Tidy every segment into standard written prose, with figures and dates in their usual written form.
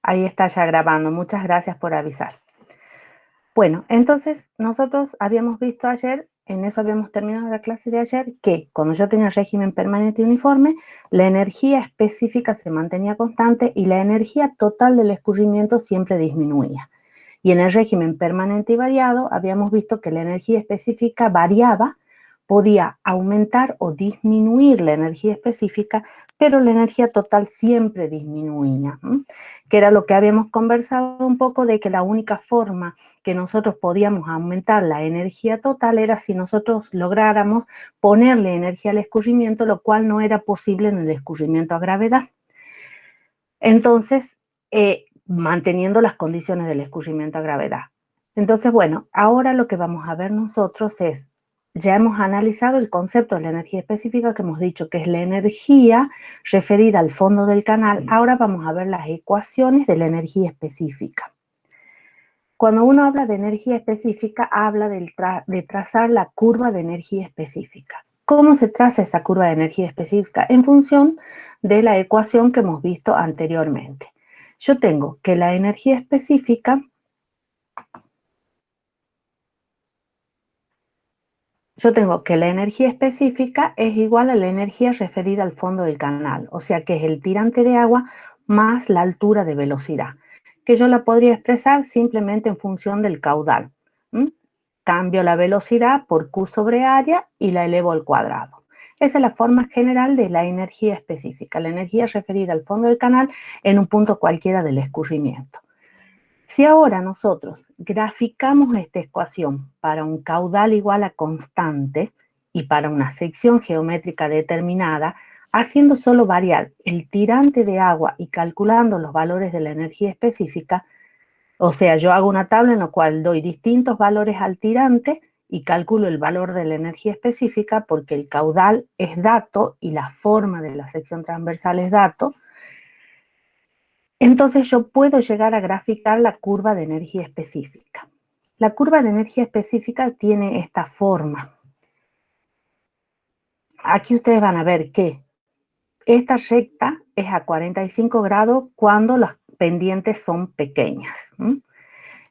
Ahí está ya grabando. Muchas gracias por avisar. Bueno, entonces nosotros habíamos visto ayer, en eso habíamos terminado la clase de ayer, que cuando yo tenía régimen permanente y uniforme, la energía específica se mantenía constante y la energía total del escurrimiento siempre disminuía. Y en el régimen permanente y variado habíamos visto que la energía específica variaba, podía aumentar o disminuir la energía específica, pero la energía total siempre disminuía, que era lo que habíamos conversado un poco de que la única forma que nosotros podíamos aumentar la energía total era si nosotros lográramos ponerle energía al escurrimiento, lo cual no era posible en el escurrimiento a gravedad. Entonces, manteniendo las condiciones del escurrimiento a gravedad. Entonces, bueno, ahora lo que vamos a ver nosotros es, ya hemos analizado el concepto de la energía específica, que hemos dicho que es la energía referida al fondo del canal. Ahora vamos a ver las ecuaciones de la energía específica. Cuando uno habla de energía específica, habla de trazar la curva de energía específica. ¿Cómo se traza esa curva de energía específica? En función de la ecuación que hemos visto anteriormente. Yo tengo que la energía específica es igual a la energía referida al fondo del canal, o sea que es el tirante de agua más la altura de velocidad, que yo la podría expresar simplemente en función del caudal. Cambio la velocidad por Q sobre área y la elevo al cuadrado. Esa es la forma general de la energía específica, la energía referida al fondo del canal en un punto cualquiera del escurrimiento. Si ahora nosotros graficamos esta ecuación para un caudal igual a constante y para una sección geométrica determinada, haciendo solo variar el tirante de agua y calculando los valores de la energía específica, o sea, yo hago una tabla en la cual doy distintos valores al tirante y calculo el valor de la energía específica porque el caudal es dato y la forma de la sección transversal es dato. Entonces yo puedo llegar a graficar la curva de energía específica. La curva de energía específica tiene esta forma. Aquí ustedes van a ver que esta recta es a 45 grados cuando las pendientes son pequeñas.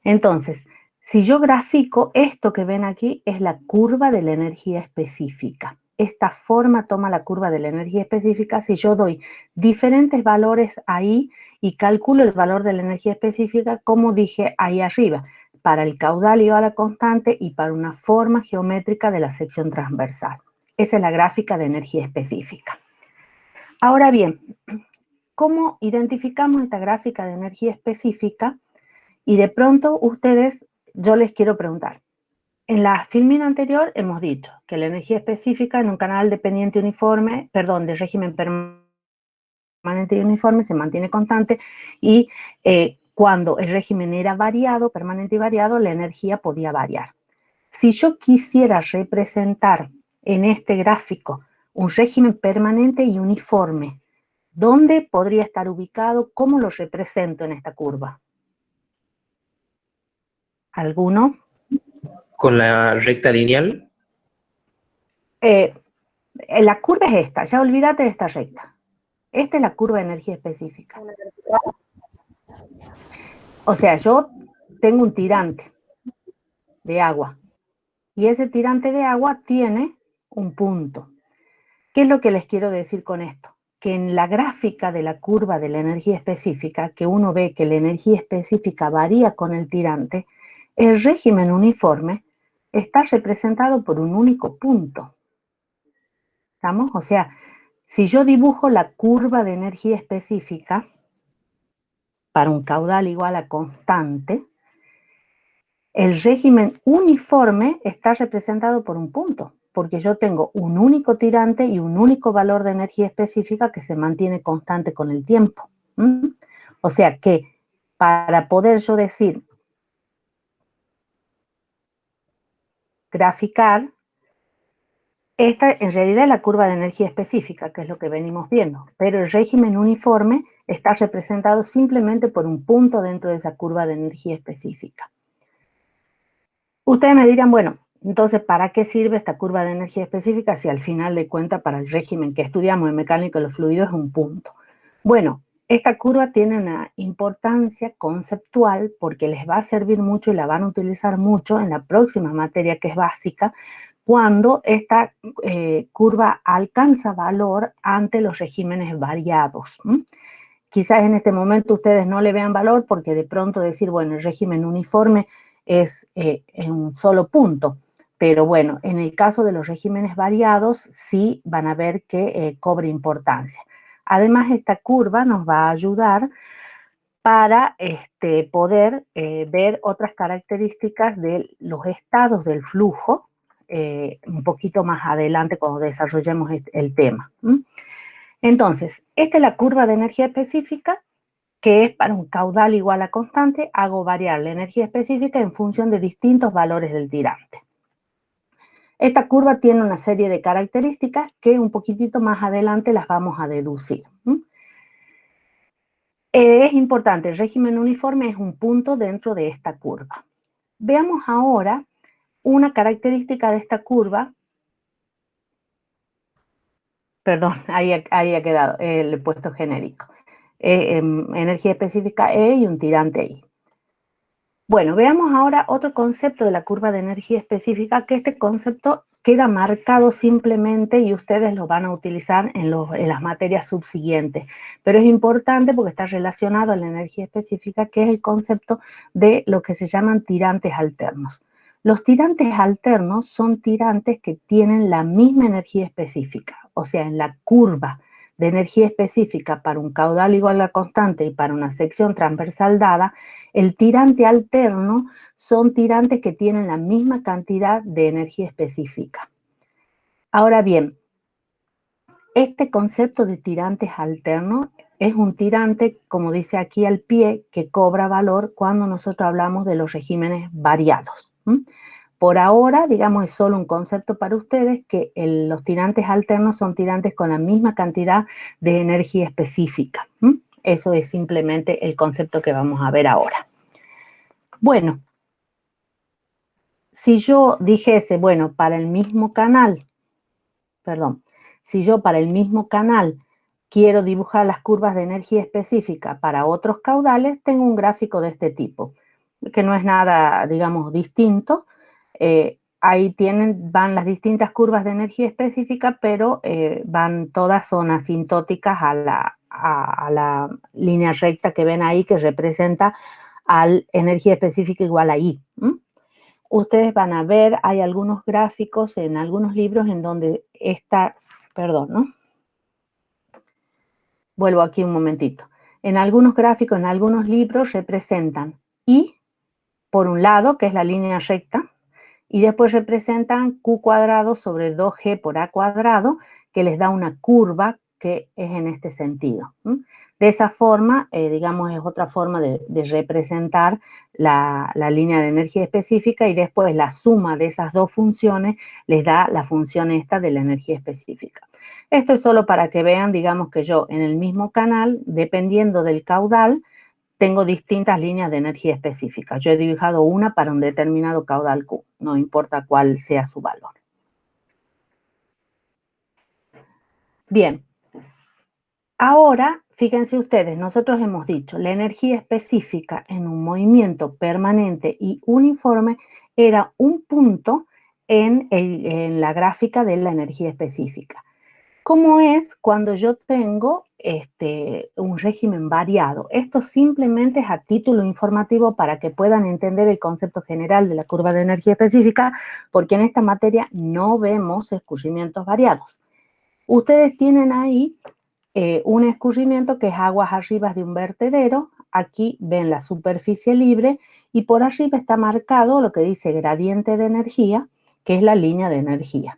Entonces, si yo grafico, esto que ven aquí es la curva de la energía específica. Esta forma toma la curva de la energía específica si yo doy diferentes valores ahí y calculo el valor de la energía específica, como dije ahí arriba, para el caudal igual a constante y para una forma geométrica de la sección transversal. Esa es la gráfica de energía específica. Ahora bien, ¿cómo identificamos esta gráfica de energía específica? Y de pronto ustedes, yo les quiero preguntar, en la filmina anterior hemos dicho que la energía específica en un canal dependiente uniforme, perdón, de régimen permanente y uniforme se mantiene constante y cuando el régimen era variado, permanente y variado, la energía podía variar. Si yo quisiera representar en este gráfico un régimen permanente y uniforme, ¿dónde podría estar ubicado? ¿Cómo lo represento en esta curva? ¿Alguno? Con la recta lineal. La curva es esta, ya olvídate de esta recta. Esta es la curva de energía específica. O sea, yo tengo un tirante de agua y ese tirante de agua tiene un punto. ¿Qué es lo que les quiero decir con esto? Que en la gráfica de la curva de la energía específica, que uno ve que la energía específica varía con el tirante, el régimen uniforme está representado por un único punto. ¿Estamos? O sea, si yo dibujo la curva de energía específica para un caudal igual a constante, el régimen uniforme está representado por un punto, porque yo tengo un único tirante y un único valor de energía específica que se mantiene constante con el tiempo. O sea que para poder yo decir, graficar, esta en realidad es la curva de energía específica, que es lo que venimos viendo, pero el régimen uniforme está representado simplemente por un punto dentro de esa curva de energía específica. Ustedes me dirán, bueno, entonces, ¿para qué sirve esta curva de energía específica si al final de cuentas para el régimen que estudiamos en mecánica de los fluidos es un punto? Bueno, esta curva tiene una importancia conceptual porque les va a servir mucho y la van a utilizar mucho en la próxima materia que es básica, cuando esta curva alcanza valor ante los regímenes variados. Quizás en este momento ustedes no le vean valor porque de pronto decir, bueno, el régimen uniforme es en un solo punto, pero bueno, en el caso de los regímenes variados sí van a ver que cobra importancia. Además, esta curva nos va a ayudar para poder ver otras características de los estados del flujo un poquito más adelante cuando desarrollemos el tema. Entonces, esta es la curva de energía específica, que es para un caudal igual a constante, hago variar la energía específica en función de distintos valores del tirante. Esta curva tiene una serie de características que un poquitito más adelante las vamos a deducir. Es importante, el régimen uniforme es un punto dentro de esta curva. Veamos ahora una característica de esta curva. Perdón, ahí ha quedado el puesto genérico. Energía específica E y un tirante I. Bueno, veamos ahora otro concepto de la curva de energía específica, que este concepto queda marcado simplemente y ustedes lo van a utilizar en las materias subsiguientes, pero es importante porque está relacionado a la energía específica, que es el concepto de lo que se llaman tirantes alternos. Los tirantes alternos son tirantes que tienen la misma energía específica, o sea, en la curva de energía específica para un caudal igual a constante y para una sección transversal dada, el tirante alterno son tirantes que tienen la misma cantidad de energía específica. Ahora bien, este concepto de tirantes alternos es un tirante, como dice aquí al pie, que cobra valor cuando nosotros hablamos de los regímenes variados. Por ahora, digamos, es solo un concepto para ustedes que los tirantes alternos son tirantes con la misma cantidad de energía específica. Eso es simplemente el concepto que vamos a ver ahora. Bueno, si yo dijese, bueno, para el mismo canal, si yo para el mismo canal quiero dibujar las curvas de energía específica para otros caudales, tengo un gráfico de este tipo, que no es nada, digamos, distinto. Ahí van las distintas curvas de energía específica, pero todas son asintóticas a la línea recta que ven ahí, que representa a energía específica igual a I. Ustedes van a ver, hay algunos gráficos en algunos libros en donde ¿no? Vuelvo aquí un momentito. En algunos gráficos, en algunos libros representan I, por un lado, que es la línea recta, y después representan Q cuadrado sobre 2G por A cuadrado, que les da una curva que es en este sentido. De esa forma, digamos, es otra forma de representar la línea de energía específica, y después la suma de esas dos funciones les da la función esta de la energía específica. Esto es solo para que vean, digamos, que yo en el mismo canal, dependiendo del caudal, tengo distintas líneas de energía específica. Yo he dibujado una para un determinado caudal Q, no importa cuál sea su valor. Bien, ahora, fíjense ustedes, nosotros hemos dicho, la energía específica en un movimiento permanente y uniforme era un punto en la gráfica de la energía específica. ¿Cómo es cuando yo tengo un régimen variado? Esto simplemente es a título informativo para que puedan entender el concepto general de la curva de energía específica, porque en esta materia no vemos escurrimientos variados. Ustedes tienen ahí un escurrimiento que es aguas arriba de un vertedero. Aquí ven la superficie libre y por arriba está marcado lo que dice gradiente de energía, que es la línea de energía.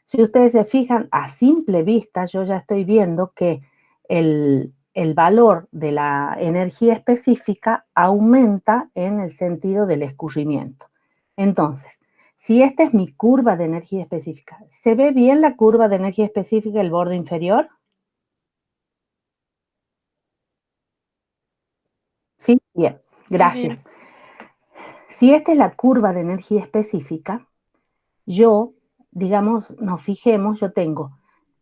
Si ustedes se fijan a simple vista, yo ya estoy viendo que el valor de la energía específica aumenta en el sentido del escurrimiento. Entonces, si esta es mi curva de energía específica, ¿se ve bien la curva de energía específica del borde inferior? Sí, bien, gracias. Si esta es la curva de energía específica, yo, digamos, nos fijemos, yo tengo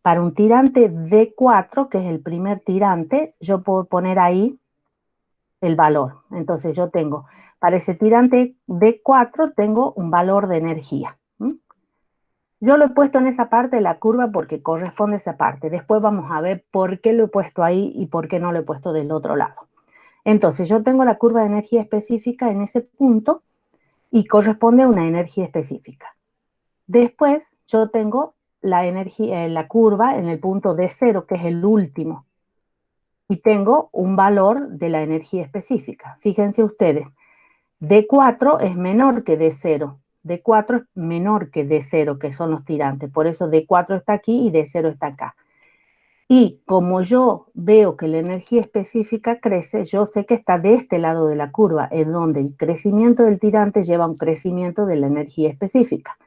para un tirante D4, que es el primer tirante, yo puedo poner ahí el valor. Entonces yo tengo, para ese tirante D4, tengo un valor de energía. Yo lo he puesto en esa parte de la curva porque corresponde a esa parte. Después vamos a ver por qué lo he puesto ahí y por qué no lo he puesto del otro lado. Entonces yo tengo la curva de energía específica en ese punto y corresponde a una energía específica. Después yo tengo la energía, la curva en el punto D0, que es el último, y tengo un valor de la energía específica. Fíjense ustedes, D4 es menor que D0. D4 es menor que D0, que son los tirantes. Por eso D4 está aquí y D0 está acá. Y como yo veo que la energía específica crece, yo sé que está de este lado de la curva, en donde el crecimiento del tirante lleva a un crecimiento de la energía específica.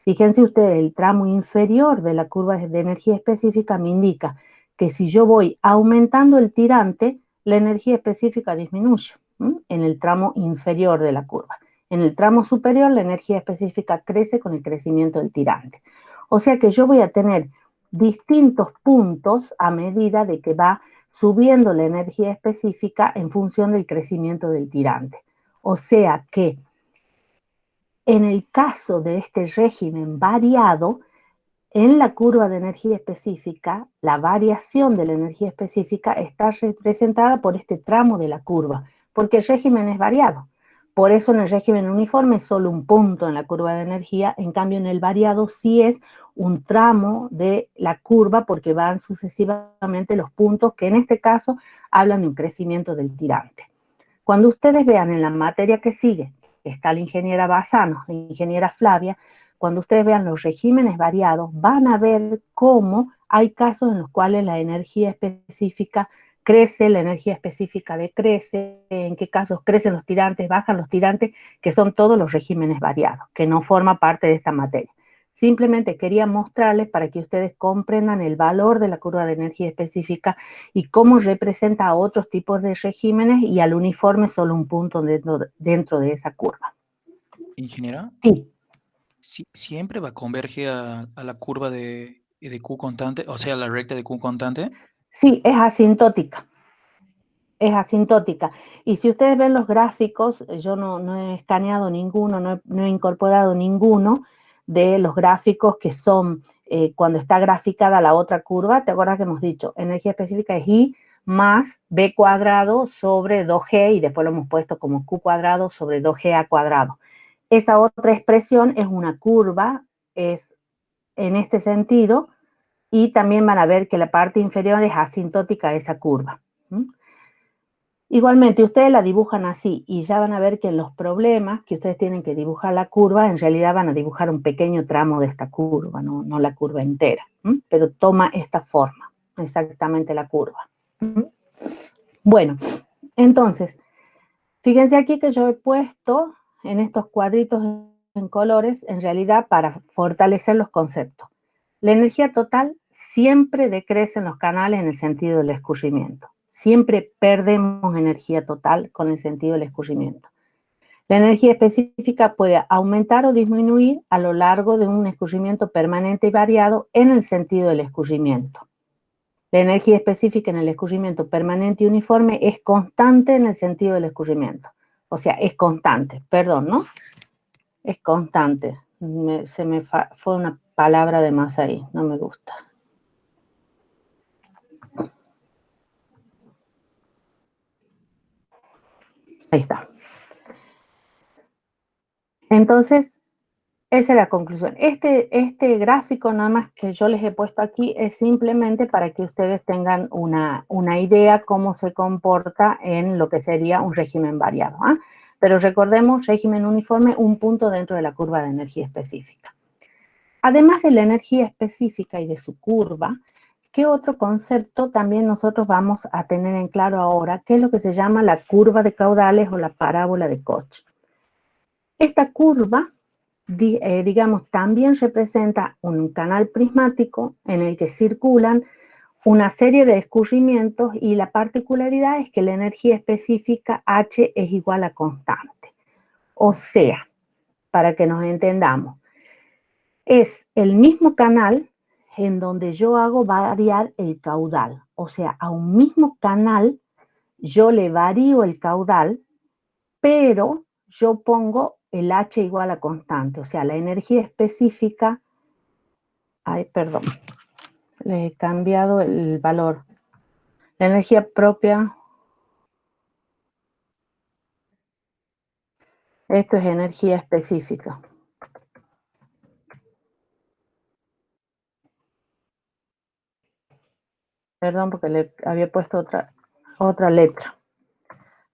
Fíjense ustedes, el tramo inferior de la curva de energía específica me indica que si yo voy aumentando el tirante, la energía específica disminuye en el tramo inferior de la curva. En el tramo superior, la energía específica crece con el crecimiento del tirante. O sea que yo voy a tener distintos puntos a medida de que va subiendo la energía específica en función del crecimiento del tirante. O sea que en el caso de este régimen variado, en la curva de energía específica, la variación de la energía específica está representada por este tramo de la curva, porque el régimen es variado. Por eso en el régimen uniforme es solo un punto en la curva de energía, en cambio en el variado sí es un tramo de la curva porque van sucesivamente los puntos que en este caso hablan de un crecimiento del tirante. Cuando ustedes vean en la materia que sigue, que está la ingeniera Bassano, la ingeniera Flavia, cuando ustedes vean los regímenes variados, van a ver cómo hay casos en los cuales la energía específica crece, la energía específica decrece, en qué casos crecen los tirantes, bajan los tirantes, que son todos los regímenes variados, que no forman parte de esta materia. Simplemente quería mostrarles para que ustedes comprendan el valor de la curva de energía específica y cómo representa a otros tipos de regímenes y al uniforme solo un punto dentro de esa curva. Ingeniera, Sí, siempre va a converger a la curva de Q constante, o sea, la recta de Q constante. sí, es asintótica. Es asintótica. Y si ustedes ven los gráficos, yo no he escaneado ninguno, no he incorporado ninguno de los gráficos que son cuando está graficada la otra curva. ¿Te acuerdas que hemos dicho? Energía específica es I más B cuadrado sobre 2G y después lo hemos puesto como Q cuadrado sobre 2GA cuadrado. Esa otra expresión es una curva, es en este sentido, y también van a ver que la parte inferior es asintótica a esa curva. Igualmente, ustedes la dibujan así y ya van a ver que en los problemas que ustedes tienen que dibujar la curva, en realidad van a dibujar un pequeño tramo de esta curva, no la curva entera, pero toma esta forma, exactamente la curva. Bueno, entonces, fíjense aquí que yo he puesto en estos cuadritos en colores, en realidad para fortalecer los conceptos. La energía total siempre decrece en los canales en el sentido del escurrimiento. Siempre perdemos energía total con el sentido del escurrimiento. La energía específica puede aumentar o disminuir a lo largo de un escurrimiento permanente y variado en el sentido del escurrimiento. La energía específica en el escurrimiento permanente y uniforme es constante en el sentido del escurrimiento. O sea, es constante, perdón, ¿no? Es constante. Fue una palabra de más ahí, no me gusta. Ahí está. Entonces, esa es la conclusión. Este gráfico nada más que yo les he puesto aquí es simplemente para que ustedes tengan una idea cómo se comporta en lo que sería un régimen variado. Pero recordemos, régimen uniforme, un punto dentro de la curva de energía específica. Además de la energía específica y de su curva, ¿qué otro concepto también nosotros vamos a tener en claro ahora? ¿Qué es lo que se llama la curva de caudales o la parábola de Koch? Esta curva, digamos, también representa un canal prismático en el que circulan una serie de escurrimientos y la particularidad es que la energía específica H es igual a constante. O sea, para que nos entendamos, es el mismo canal en donde yo hago variar el caudal. O sea, a un mismo canal yo le varío el caudal, pero yo pongo el H igual a constante. O sea, la energía específica... Ay, perdón. Le he cambiado el valor. La energía propia... Esto es energía específica. Perdón, porque le había puesto otra letra.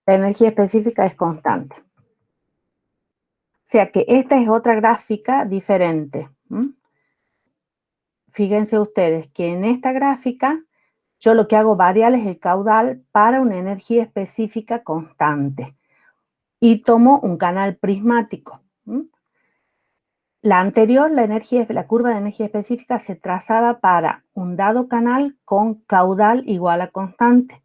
La energía específica es constante. O sea que esta es otra gráfica diferente. Fíjense ustedes que en esta gráfica yo lo que hago variar es el caudal para una energía específica constante. Y tomo un canal prismático. La anterior, la curva de energía específica se trazaba para un dado canal con caudal igual a constante.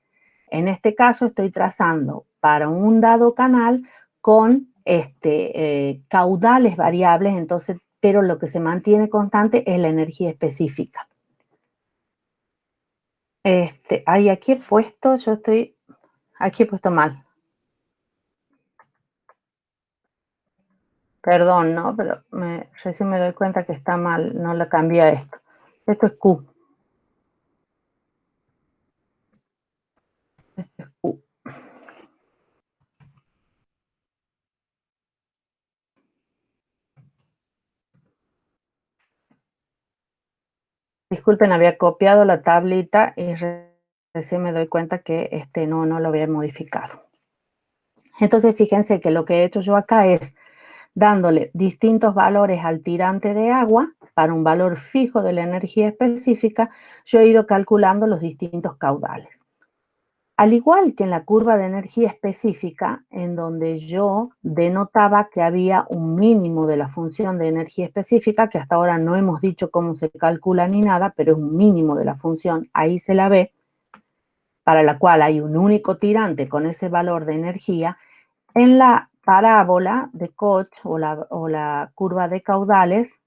En este caso estoy trazando para un dado canal con caudales variables, entonces, pero lo que se mantiene constante es la energía específica. Aquí he puesto, aquí he puesto mal. Perdón, ¿no? Pero recién me doy cuenta que está mal, no le cambié a esto. Esto es Q. Esto es Q. Disculpen, había copiado la tablita y recién me doy cuenta que no lo había modificado. Entonces, fíjense que lo que he hecho yo acá es dándole distintos valores al tirante de agua para un valor fijo de la energía específica, yo he ido calculando los distintos caudales. Al igual que en la curva de energía específica, en donde yo denotaba que había un mínimo de la función de energía específica, que hasta ahora no hemos dicho cómo se calcula ni nada, pero es un mínimo de la función, ahí se la ve, para la cual hay un único tirante con ese valor de energía. En la parábola de Koch o la curva de caudales,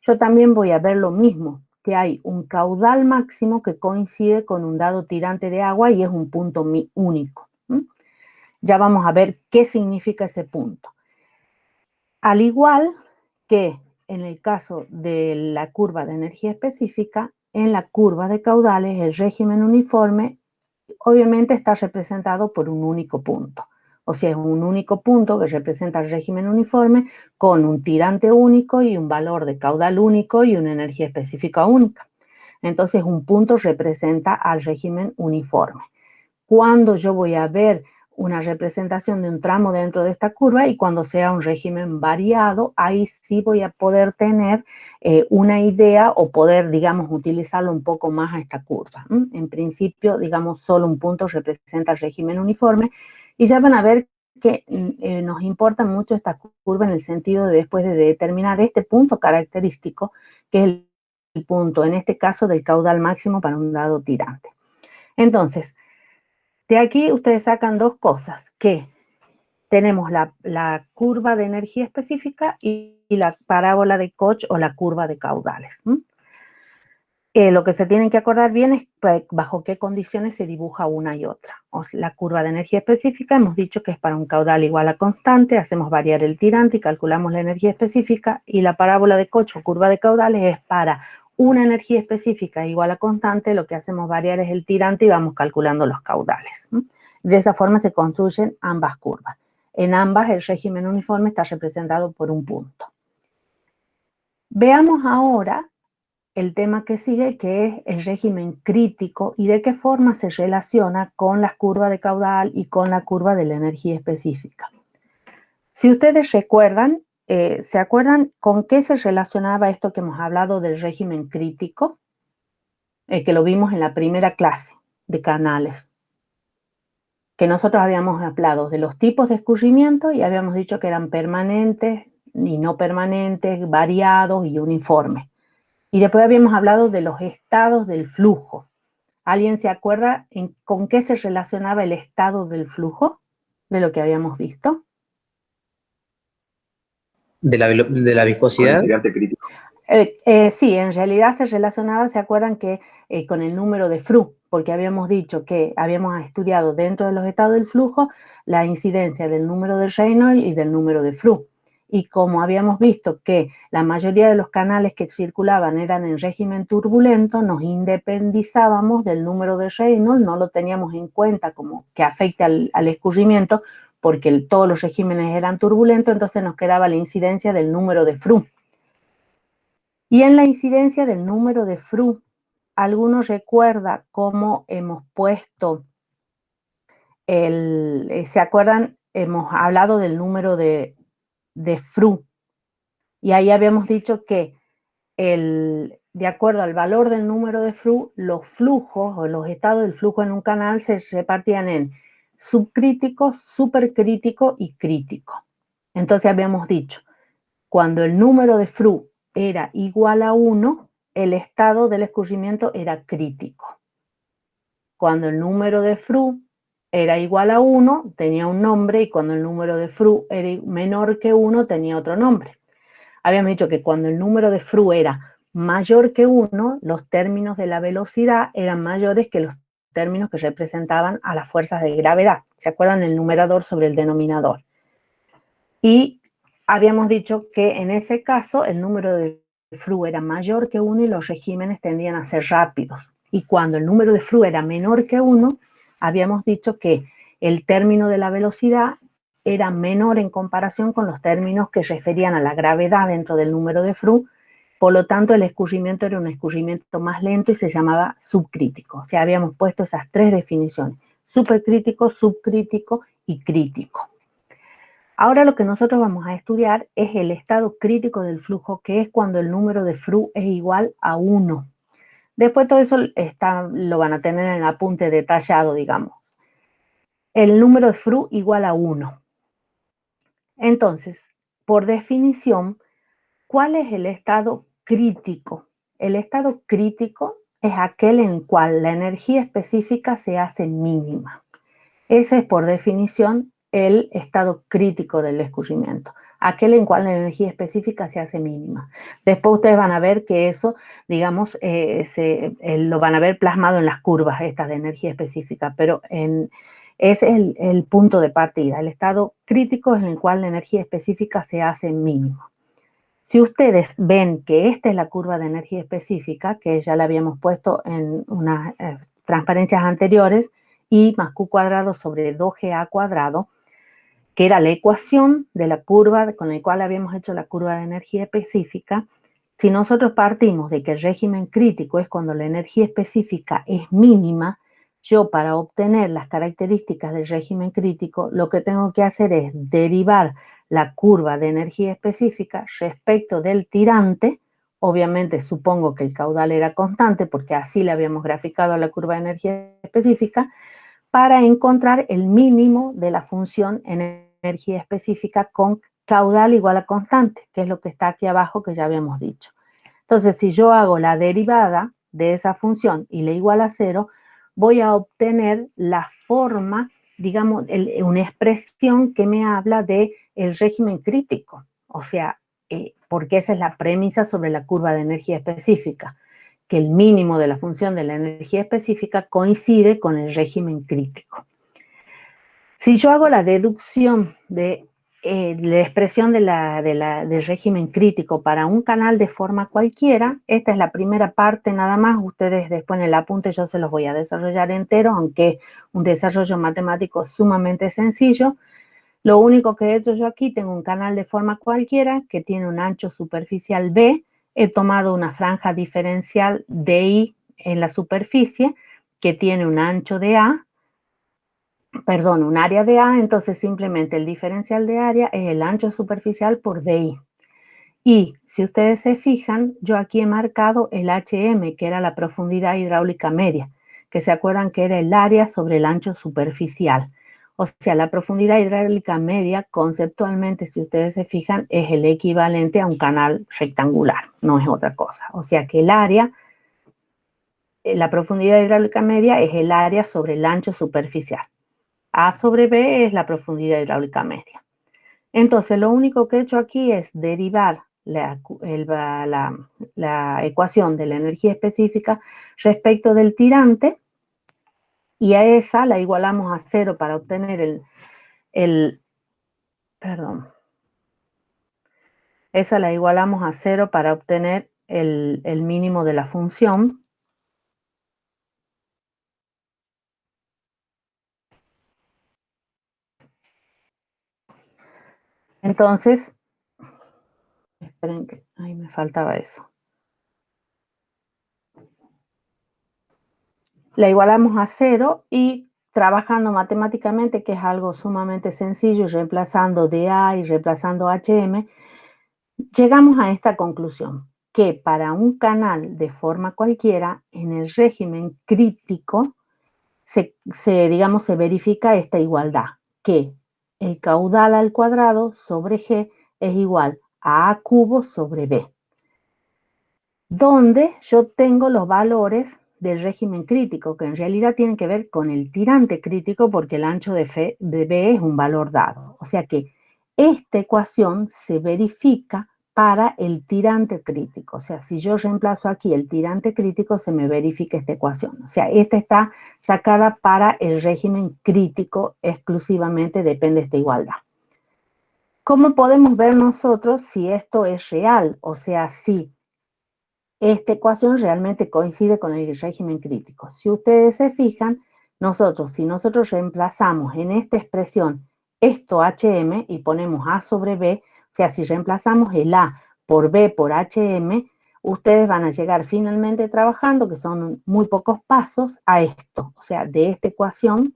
yo también voy a ver lo mismo, que hay un caudal máximo que coincide con un dado tirante de agua y es un punto único. Ya vamos a ver qué significa ese punto. Al igual que en el caso de la curva de energía específica, en la curva de caudales el régimen uniforme obviamente está representado por un único punto. O sea, es un único punto que representa el régimen uniforme con un tirante único y un valor de caudal único y una energía específica única. Entonces, un punto representa al régimen uniforme. Cuando yo voy a ver una representación de un tramo dentro de esta curva y cuando sea un régimen variado, ahí sí voy a poder tener una idea o poder, digamos, utilizarlo un poco más a esta curva. En principio, digamos, solo un punto representa el régimen uniforme y ya van a ver que nos importa mucho esta curva en el sentido de después de determinar este punto característico, que es el punto, en este caso, del caudal máximo para un dado tirante. Entonces, de aquí ustedes sacan dos cosas, que tenemos la curva de energía específica y la parábola de Koch o la curva de caudales. Lo que se tienen que acordar bien es bajo qué condiciones se dibuja una y otra. La curva de energía específica hemos dicho que es para un caudal igual a constante, hacemos variar el tirante y calculamos la energía específica, y la parábola de Koch o curva de caudales es para una energía específica igual a constante, lo que hacemos variar es el tirante y vamos calculando los caudales. De esa forma se construyen ambas curvas. En ambas el régimen uniforme está representado por un punto. Veamos ahora el tema que sigue, que es el régimen crítico y de qué forma se relaciona con la curva de caudal y con la curva de la energía específica. Si ustedes recuerdan, ¿se acuerdan con qué se relacionaba esto que hemos hablado del régimen crítico? Que lo vimos en la primera clase de canales, que nosotros habíamos hablado de los tipos de escurrimiento y habíamos dicho que eran permanentes y no permanentes, variados y uniformes. Y después habíamos hablado de los estados del flujo. ¿Alguien se acuerda con qué se relacionaba el estado del flujo de lo que habíamos visto? De la viscosidad. Con el tirante crítico. Sí, en realidad se relacionaba, ¿se acuerdan que con el número de Fru? Porque habíamos dicho que habíamos estudiado dentro de los estados del flujo la incidencia del número de Reynolds y del número de Fru. Y como habíamos visto que la mayoría de los canales que circulaban eran en régimen turbulento, nos independizábamos del número de Reynolds, no lo teníamos en cuenta como que afecte al escurrimiento, porque todos los regímenes eran turbulentos, entonces nos quedaba la incidencia del número de Fru. Y en la incidencia del número de Fru, ¿alguno recuerda cómo hemos puesto se acuerdan? Hemos hablado del número de Fru, y ahí habíamos dicho que de acuerdo al valor del número de Fru, los flujos o los estados del flujo en un canal se repartían en subcrítico, supercrítico y crítico. Entonces habíamos dicho, cuando el número de Fru era igual a 1, el estado del escurrimiento era crítico. Cuando el número de Fru era igual a 1, tenía un nombre, y cuando el número de Fru era menor que 1, tenía otro nombre. Habíamos dicho que cuando el número de Fru era mayor que 1, los términos de la velocidad eran mayores que los términos que representaban a las fuerzas de gravedad. ¿Se acuerdan? El numerador sobre el denominador. Y habíamos dicho que en ese caso el número de Fru era mayor que 1 y los regímenes tendían a ser rápidos. Y cuando el número de Fru era menor que 1, habíamos dicho que el término de la velocidad era menor en comparación con los términos que referían a la gravedad dentro del número de Fru. Por lo tanto, el escurrimiento era un escurrimiento más lento y se llamaba subcrítico. O sea, habíamos puesto esas tres definiciones: supercrítico, subcrítico y crítico. Ahora lo que nosotros vamos a estudiar es el estado crítico del flujo, que es cuando el número de Fru es igual a 1. Después todo eso lo van a tener en el apunte detallado, digamos. El número de Fru igual a 1. Entonces, por definición, ¿cuál es el estado crítico? El estado crítico es aquel en el cual la energía específica se hace mínima. Ese es, por definición, el estado crítico del escurrimiento, aquel en cual la energía específica se hace mínima. Después ustedes van a ver que eso, digamos, lo van a ver plasmado en las curvas estas de energía específica, pero ese es el punto de partida. El estado crítico es en el cual la energía específica se hace mínima. Si ustedes ven que esta es la curva de energía específica, que ya la habíamos puesto en unas transparencias anteriores, I más Q cuadrado sobre 2GA cuadrado, que era la ecuación de la curva con la cual habíamos hecho la curva de energía específica. Si nosotros partimos de que el régimen crítico es cuando la energía específica es mínima, yo, para obtener las características del régimen crítico, lo que tengo que hacer es derivar la curva de energía específica respecto del tirante. Obviamente supongo que el caudal era constante, porque así le habíamos graficado a la curva de energía específica, para encontrar el mínimo de la función en energía específica con caudal igual a constante, que es lo que está aquí abajo, que ya habíamos dicho. Entonces, si yo hago la derivada de esa función y le igual a 0, voy a obtener la forma, digamos, una expresión que me habla del régimen crítico. O sea, porque esa es la premisa sobre la curva de energía específica, que el mínimo de la función de la energía específica coincide con el régimen crítico. Si yo hago la deducción de la expresión del régimen crítico para un canal de forma cualquiera, esta es la primera parte nada más. Ustedes después en el apunte yo se los voy a desarrollar entero, aunque un desarrollo matemático sumamente sencillo. Lo único que he hecho yo aquí, tengo un canal de forma cualquiera que tiene un ancho superficial B. He tomado una franja diferencial DI en la superficie que tiene un ancho de A, perdón, un área de A, entonces simplemente el diferencial de área es el ancho superficial por DI. Y si ustedes se fijan, yo aquí he marcado el HM, que era la profundidad hidráulica media, que se acuerdan que era el área sobre el ancho superficial. O sea, la profundidad hidráulica media, conceptualmente, si ustedes se fijan, es el equivalente a un canal rectangular, no es otra cosa. O sea que el área, la profundidad hidráulica media es el área sobre el ancho superficial. A sobre B es la profundidad hidráulica media. Entonces, lo único que he hecho aquí es derivar la ecuación de la energía específica respecto del tirante, y a esa la igualamos a 0 para obtener esa la igualamos a 0 para obtener el mínimo de la función. Entonces, esperen que ahí me faltaba eso. La igualamos a 0 y trabajando matemáticamente, que es algo sumamente sencillo, reemplazando dA y reemplazando HM, llegamos a esta conclusión, que para un canal de forma cualquiera, en el régimen crítico, se verifica esta igualdad, que el caudal al cuadrado sobre G es igual a A cubo sobre B, donde yo tengo los valores del régimen crítico, que en realidad tienen que ver con el tirante crítico, porque el ancho de B es un valor dado. O sea que esta ecuación se verifica para el tirante crítico. O sea, si yo reemplazo aquí el tirante crítico, se me verifica esta ecuación. O sea, esta está sacada para el régimen crítico exclusivamente, depende de esta igualdad. ¿Cómo podemos ver nosotros si esto es real? O sea, si esta ecuación realmente coincide con el régimen crítico. Si ustedes se fijan, si nosotros reemplazamos en esta expresión esto HM y ponemos A sobre B, o sea, si reemplazamos el A por B por HM, ustedes van a llegar finalmente trabajando, que son muy pocos pasos, a esto. O sea, de esta ecuación,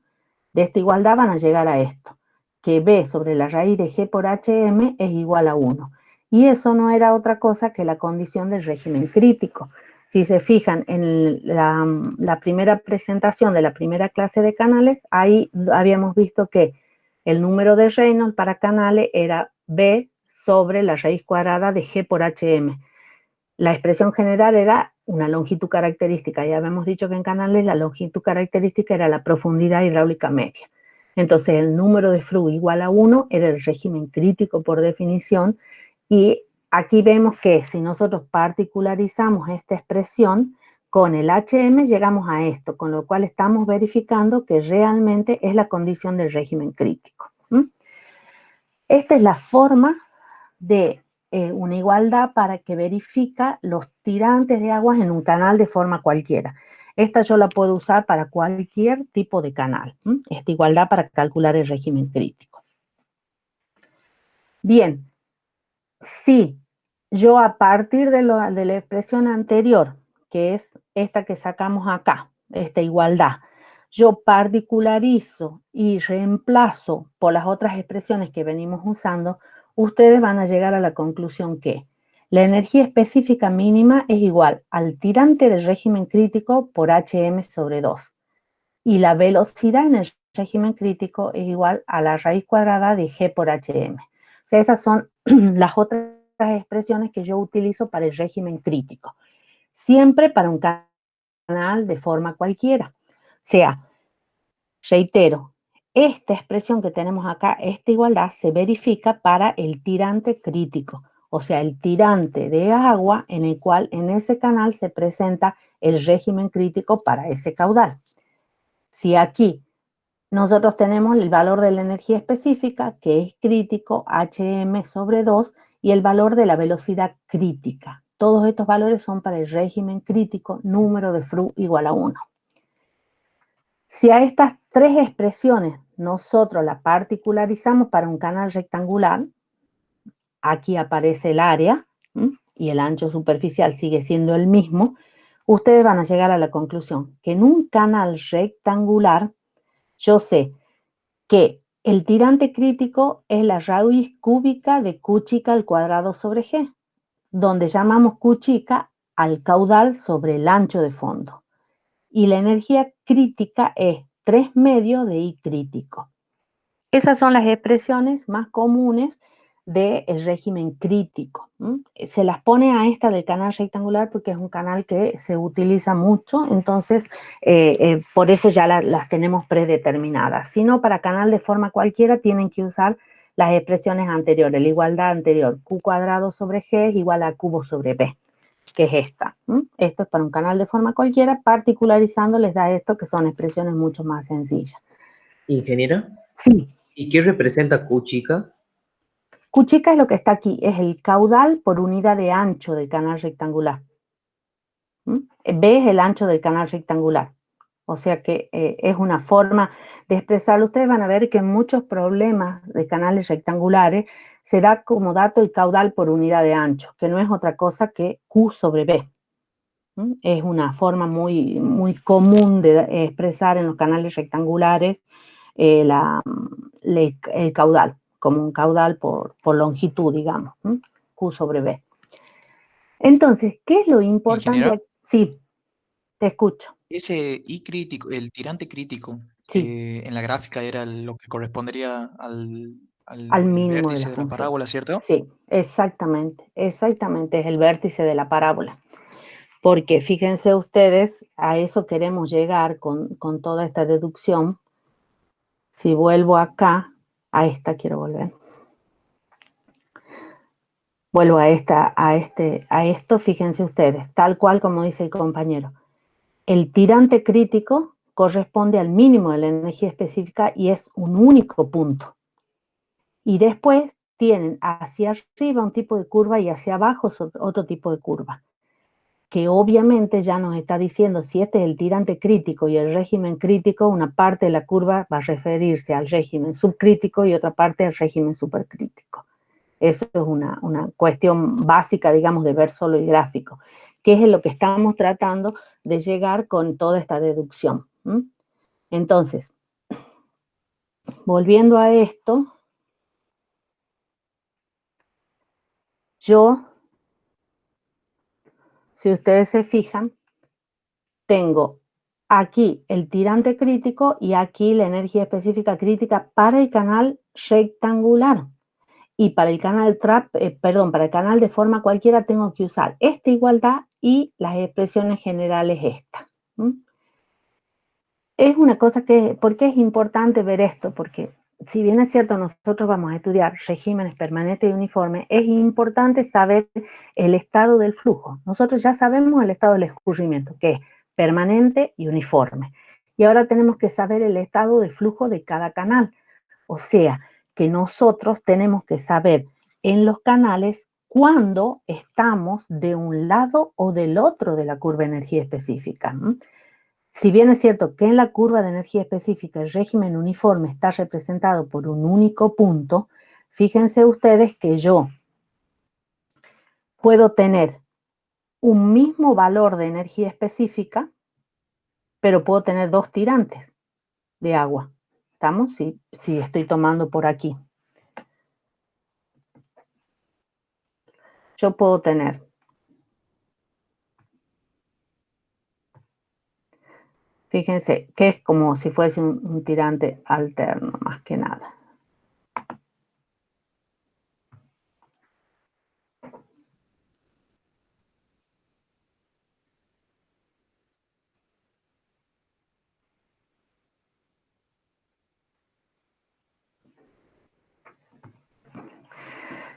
de esta igualdad van a llegar a esto, que B sobre la raíz de G por HM es igual a 1. Y eso no era otra cosa que la condición del régimen crítico. Si se fijan en la primera presentación de la primera clase de canales, ahí habíamos visto que el número de Reynolds para canales era B sobre la raíz cuadrada de G por HM. La expresión general era una longitud característica. Ya habíamos dicho que en canales la longitud característica era la profundidad hidráulica media. Entonces el número de flujo igual a 1 era el régimen crítico por definición, y aquí vemos que si nosotros particularizamos esta expresión con el HM llegamos a esto, con lo cual estamos verificando que realmente es la condición del régimen crítico. Esta es la forma de una igualdad para que verifica los tirantes de aguas en un canal de forma cualquiera. Esta yo la puedo usar para cualquier tipo de canal. Esta igualdad para calcular el régimen crítico. Bien, si yo a partir de la expresión anterior, que es esta que sacamos acá, esta igualdad, yo particularizo y reemplazo por las otras expresiones que venimos usando, ustedes van a llegar a la conclusión que la energía específica mínima es igual al tirante del régimen crítico por HM sobre 2. Y la velocidad en el régimen crítico es igual a la raíz cuadrada de G por HM. O sea, esas son las otras expresiones que yo utilizo para el régimen crítico. Siempre para un canal de forma cualquiera. O sea, reitero, esta expresión que tenemos acá, esta igualdad, se verifica para el tirante crítico. O sea, el tirante de agua en el cual en ese canal se presenta el régimen crítico para ese caudal. Si aquí nosotros tenemos el valor de la energía específica, que es crítico, HM sobre 2, y el valor de la velocidad crítica. Todos estos valores son para el régimen crítico, número de Froude igual a 1. Si a estas tres expresiones nosotros las particularizamos para un canal rectangular, aquí aparece el área y el ancho superficial sigue siendo el mismo, ustedes van a llegar a la conclusión que en un canal rectangular yo sé que el tirante crítico es la raíz cúbica de Q chica al cuadrado sobre G, donde llamamos Q chica al caudal sobre el ancho de fondo. Y la energía crítica es 3 medios de I crítico. Esas son las expresiones más comunes del régimen crítico. Se las pone a esta del canal rectangular porque es un canal que se utiliza mucho, entonces por eso ya las tenemos predeterminadas. Si no, para canal de forma cualquiera tienen que usar las expresiones anteriores, la igualdad anterior, Q cuadrado sobre G es igual a cubo sobre B, que es esta. Esto es para un canal de forma cualquiera, particularizando les da esto, que son expresiones mucho más sencillas. Ingeniera, Sí, ¿y qué representa Q chica? Q chica es lo que está aquí, es el caudal por unidad de ancho del canal rectangular. B es el ancho del canal rectangular. O sea que es una forma de expresarlo. Ustedes van a ver que en muchos problemas de canales rectangulares se da como dato el caudal por unidad de ancho, que no es otra cosa que Q sobre B. Es una forma muy, muy común de expresar en los canales rectangulares el caudal, como un caudal por longitud, digamos, Q sobre B. Entonces, ¿qué es lo importante? Ingeniera, Sí, te escucho. ese I crítico, el tirante crítico, Sí, en la gráfica era lo que correspondería al al mínimo de la vértice de la función. parábola, ¿cierto? Sí, exactamente, exactamente, es el vértice de la parábola. Porque fíjense ustedes, a eso queremos llegar con toda esta deducción. Si vuelvo acá, a esta quiero volver. Vuelvo a esto, fíjense ustedes, tal cual como dice el compañero. El tirante crítico corresponde al mínimo de la energía específica y es un único punto. Y después tienen hacia arriba un tipo de curva y hacia abajo otro tipo de curva, que obviamente ya nos está diciendo si este es el tirante crítico y el régimen crítico, una parte de la curva va a referirse al régimen subcrítico y otra parte al régimen supercrítico. Eso es una cuestión básica, digamos, de ver solo el gráfico, que es en lo que estamos tratando de llegar con toda esta deducción. Entonces, volviendo a esto, yo, si ustedes se fijan, tengo aquí el tirante crítico y aquí la energía específica crítica para el canal rectangular. Y para el canal para el canal de forma cualquiera tengo que usar esta igualdad y las expresiones generales estas. Es una cosa ¿por qué es importante ver esto? Porque si bien es cierto, nosotros vamos a estudiar regímenes permanentes y uniformes, es importante saber el estado del flujo. Nosotros ya sabemos el estado del escurrimiento, que es permanente y uniforme. Y ahora tenemos que saber el estado del flujo de cada canal. O sea, que nosotros tenemos que saber en los canales cuándo estamos de un lado o del otro de la curva de energía específica. Si bien es cierto que en la curva de energía específica el régimen uniforme está representado por un único punto, fíjense ustedes que yo puedo tener un mismo valor de energía específica, pero puedo tener dos tirantes de agua. ¿Estamos? Si estoy tomando por aquí. Yo puedo tener, fíjense, que es como si fuese un tirante alterno, más que nada.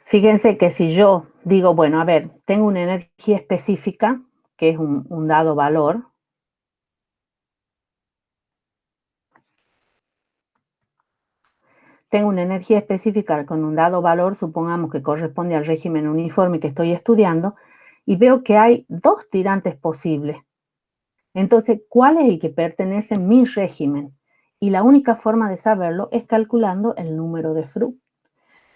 Fíjense que si yo digo, bueno, a ver, tengo una energía específica, que es un dado valor, tengo una energía específica con un dado valor, supongamos que corresponde al régimen uniforme que estoy estudiando, y veo que hay dos tirantes posibles. Entonces, ¿cuál es el que pertenece a mi régimen? Y la única forma de saberlo es calculando el número de Froude,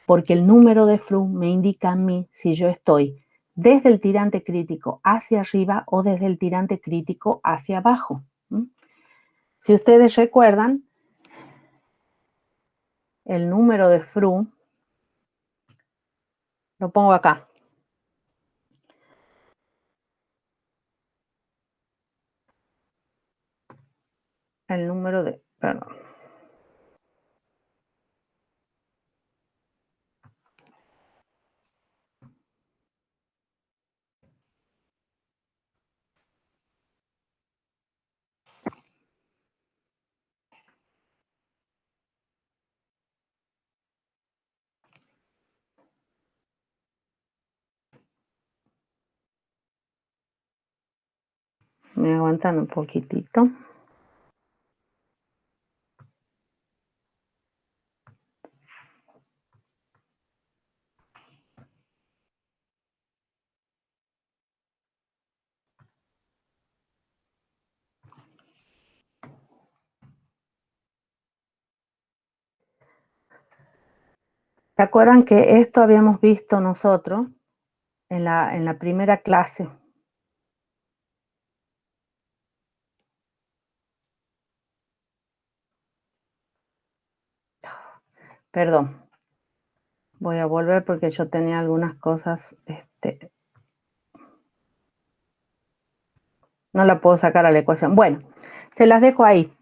porque el número de Froude me indica a mí si yo estoy desde el tirante crítico hacia arriba o desde el tirante crítico hacia abajo. Si ustedes recuerdan, el número de Froude, lo pongo acá. El número de, perdón. Me aguantan un poquitito. ¿Se acuerdan que esto habíamos visto nosotros en la primera clase? Perdón. Voy a volver porque yo tenía algunas cosas, no la puedo sacar a la ecuación. Bueno, se las dejo ahí.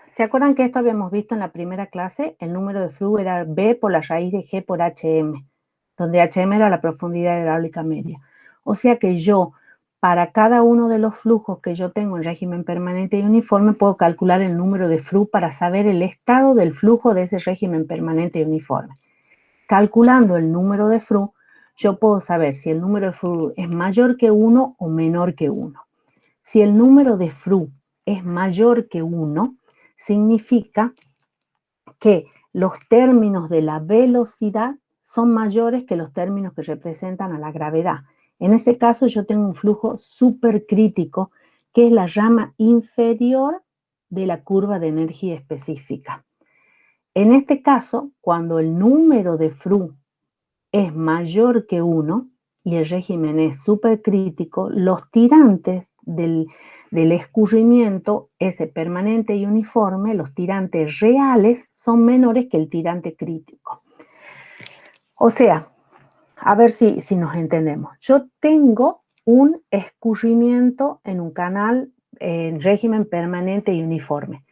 ¿Se acuerdan que esto habíamos visto en la primera clase? El número de flujo era B por la raíz de G por HM, donde HM era la profundidad hidráulica media. O sea que yo, para cada uno de los flujos que yo tengo en régimen permanente y uniforme, puedo calcular el número de flu para saber el estado del flujo de ese régimen permanente y uniforme. Calculando el número de flu, yo puedo saber si el número de flu es mayor que 1 o menor que 1. Si el número de flu es mayor que 1, significa que los términos de la velocidad son mayores que los términos que representan a la gravedad. En ese caso yo tengo un flujo supercrítico, que es la rama inferior de la curva de energía específica. En este caso, cuando el número de flu es mayor que 1 y el régimen es supercrítico, los tirantes del escurrimiento, ese permanente y uniforme, los tirantes reales son menores que el tirante crítico. O sea, a ver si nos entendemos. Yo tengo un escurrimiento en un canal en régimen permanente y uniforme.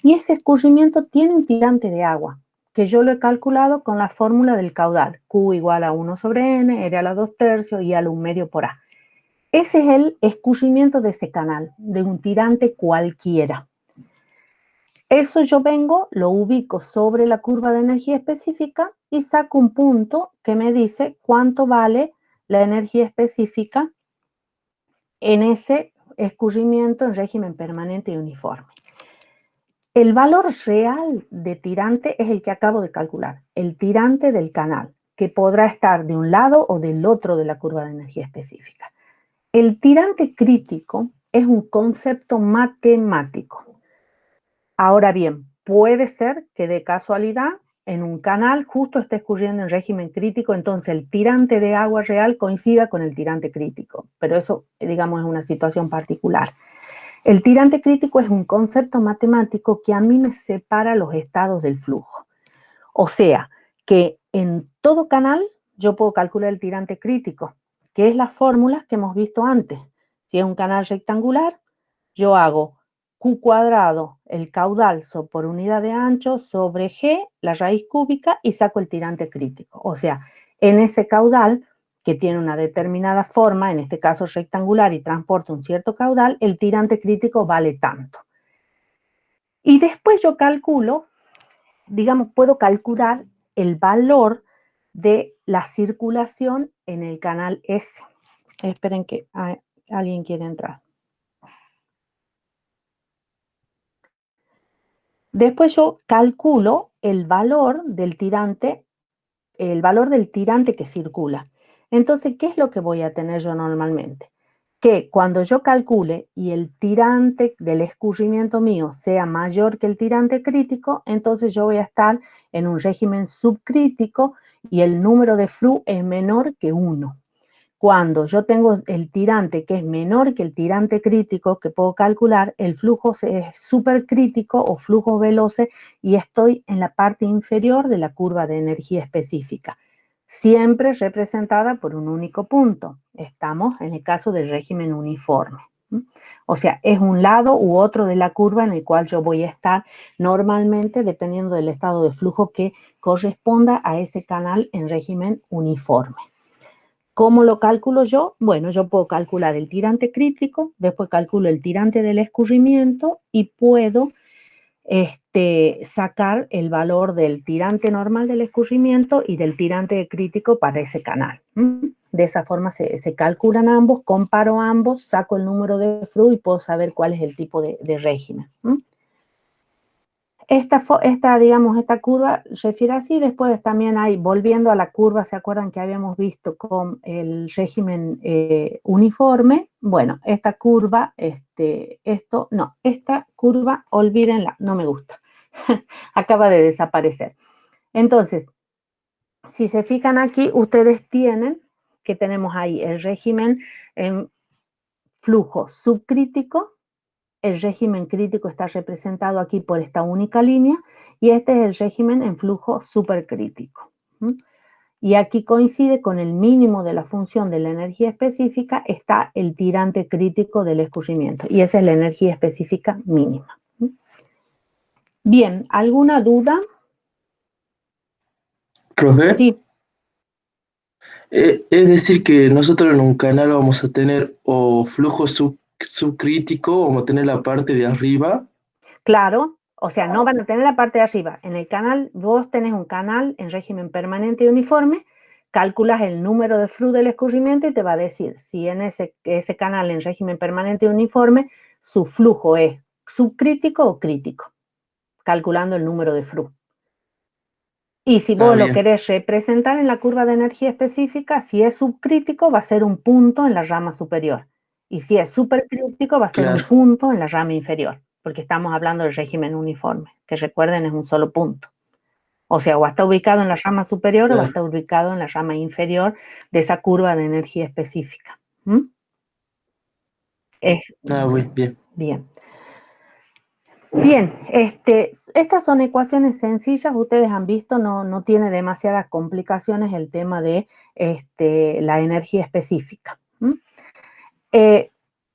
Y ese escurrimiento tiene un tirante de agua, que yo lo he calculado con la fórmula del caudal, Q igual a 1 sobre N, R a la 2/3 y a la 1/2 por A. Ese es el escurrimiento de ese canal, de un tirante cualquiera. Eso yo vengo, lo ubico sobre la curva de energía específica y saco un punto que me dice cuánto vale la energía específica en ese escurrimiento en régimen permanente y uniforme. El valor real de tirante es el que acabo de calcular, el tirante del canal, que podrá estar de un lado o del otro de la curva de energía específica. El tirante crítico es un concepto matemático. Ahora bien, puede ser que de casualidad en un canal justo esté escurriendo en régimen crítico, entonces el tirante de agua real coincida con el tirante crítico, pero eso, digamos, es una situación particular. El tirante crítico es un concepto matemático que a mí me separa los estados del flujo. O sea, que en todo canal yo puedo calcular el tirante crítico, que es las fórmulas que hemos visto antes. Si es un canal rectangular, yo hago Q cuadrado, el caudal por unidad de ancho, sobre G, la raíz cúbica, y saco el tirante crítico. O sea, en ese caudal, que tiene una determinada forma, en este caso rectangular, y transporta un cierto caudal, el tirante crítico vale tanto. Y después yo calculo, digamos, puedo calcular el valor de la circulación en el canal S. Esperen que alguien quiere entrar. Después yo calculo el valor del tirante que circula. Entonces, ¿qué es lo que voy a tener yo normalmente? Que cuando yo calcule y el tirante del escurrimiento mío sea mayor que el tirante crítico, entonces yo voy a estar en un régimen subcrítico y el número de flu es menor que 1. Cuando yo tengo el tirante que es menor que el tirante crítico que puedo calcular, el flujo es supercrítico o flujo veloce y estoy en la parte inferior de la curva de energía específica, siempre representada por un único punto. Estamos en el caso del régimen uniforme. O sea, es un lado u otro de la curva en el cual yo voy a estar normalmente dependiendo del estado de flujo que corresponda a ese canal en régimen uniforme. ¿Cómo lo calculo yo? Bueno, yo puedo calcular el tirante crítico, después calculo el tirante del escurrimiento y puedo sacar el valor del tirante normal del escurrimiento y del tirante crítico para ese canal. De esa forma se calculan ambos, comparo ambos, saco el número de flu y puedo saber cuál es el tipo de régimen. Esta curva refiere así. Después también hay, volviendo a la curva, ¿se acuerdan que habíamos visto con el régimen uniforme? Bueno, esta curva, esta curva, olvídenla, no me gusta. Acaba de desaparecer. Entonces, si se fijan aquí, ustedes tienen que tenemos ahí el régimen en flujo subcrítico. El régimen crítico está representado aquí por esta única línea y este es el régimen en flujo supercrítico. Y aquí coincide con el mínimo de la función de la energía específica, está el tirante crítico del escurrimiento y esa es la energía específica mínima. Bien, ¿alguna duda? Profe, Sí, es decir que nosotros en un canal vamos a tener o flujo subcrítico, vamos a tener la parte de arriba. claro, o sea, no van a tener la parte de arriba. En el canal, vos tenés un canal en régimen permanente y uniforme, calculas el número de flu del escurrimiento y te va a decir si en ese canal en régimen permanente y uniforme su flujo es subcrítico o crítico, calculando el número de flu. Y si vos lo Bien. querés representar en la curva de energía específica, si es subcrítico va a ser un punto en la rama superior. Y si es supercrítico va a ser un Claro. punto en la rama inferior, porque estamos hablando del régimen uniforme, que recuerden es un solo punto. O sea, o está ubicado en la rama superior o va a estar ubicado en la rama inferior de esa curva de energía específica. Bien. Bien. Bien, estas son ecuaciones sencillas, ustedes han visto, no tiene demasiadas complicaciones el tema de la energía específica.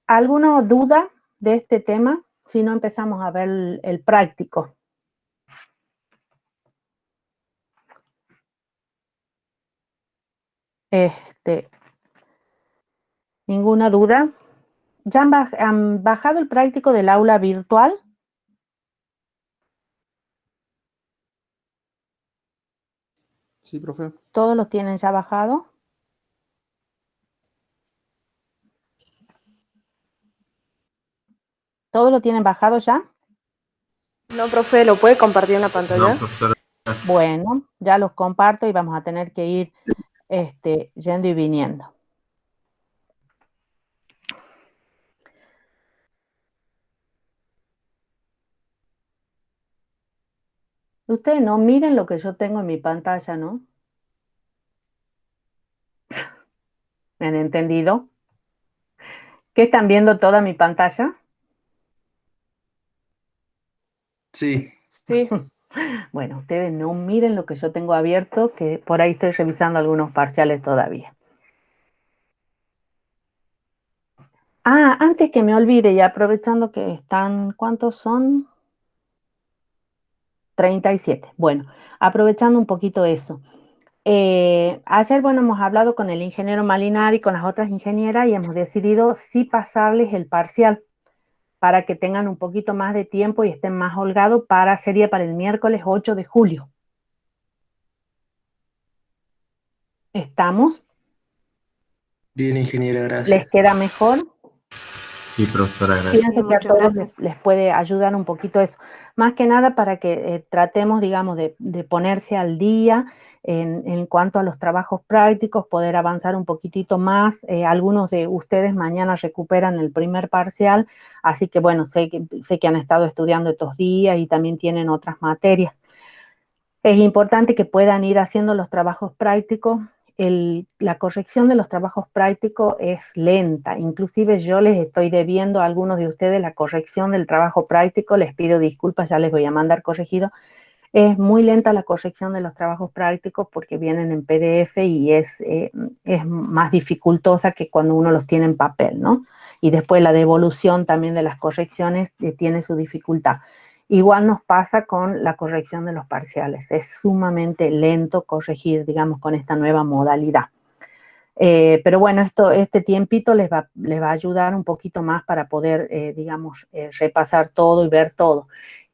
¿Alguna duda de este tema? Si no, empezamos a ver el práctico. ¿Ninguna duda? ¿Ya han bajado el práctico del aula virtual? Sí, profe. ¿Todos los tienen ya bajado? ¿Todos lo tienen bajado ya? No, profe, ¿lo puede compartir en la pantalla? No, profesora. Bueno, ya los comparto y vamos a tener que ir yendo y viniendo. Ustedes no miren lo que yo tengo en mi pantalla, ¿no? ¿Me han entendido? ¿Qué están viendo toda mi pantalla? Sí. Sí. Bueno, ustedes no miren lo que yo tengo abierto, que por ahí estoy revisando algunos parciales todavía. Ah, antes que me olvide y aprovechando que están, ¿cuántos son? 37. Bueno, aprovechando un poquito eso. Ayer, bueno, hemos hablado con el ingeniero Malinari y con las otras ingenieras y hemos decidido sí pasarles el parcial para que tengan un poquito más de tiempo y estén más holgados sería para el miércoles 8 de julio. ¿Estamos? Bien, ingeniera, gracias. ¿Les queda mejor? Sí, profesora, gracias. Pienso que a todos les puede ayudar un poquito eso. Más que nada para que tratemos, digamos, de ponerse al día en cuanto a los trabajos prácticos, poder avanzar un poquitito más. Algunos de ustedes mañana recuperan el primer parcial, así que bueno, sé que han estado estudiando estos días y también tienen otras materias. Es importante que puedan ir haciendo los trabajos prácticos. La corrección de los trabajos prácticos es lenta, inclusive yo les estoy debiendo a algunos de ustedes la corrección del trabajo práctico, les pido disculpas, ya les voy a mandar corregido. Es muy lenta la corrección de los trabajos prácticos porque vienen en PDF y es más dificultosa que cuando uno los tiene en papel, ¿no? Y después la devolución también de las correcciones tiene su dificultad. Igual nos pasa con la corrección de los parciales. Es sumamente lento corregir, digamos, con esta nueva modalidad. Pero bueno, este tiempito les va a ayudar un poquito más para poder, digamos, repasar todo y ver todo.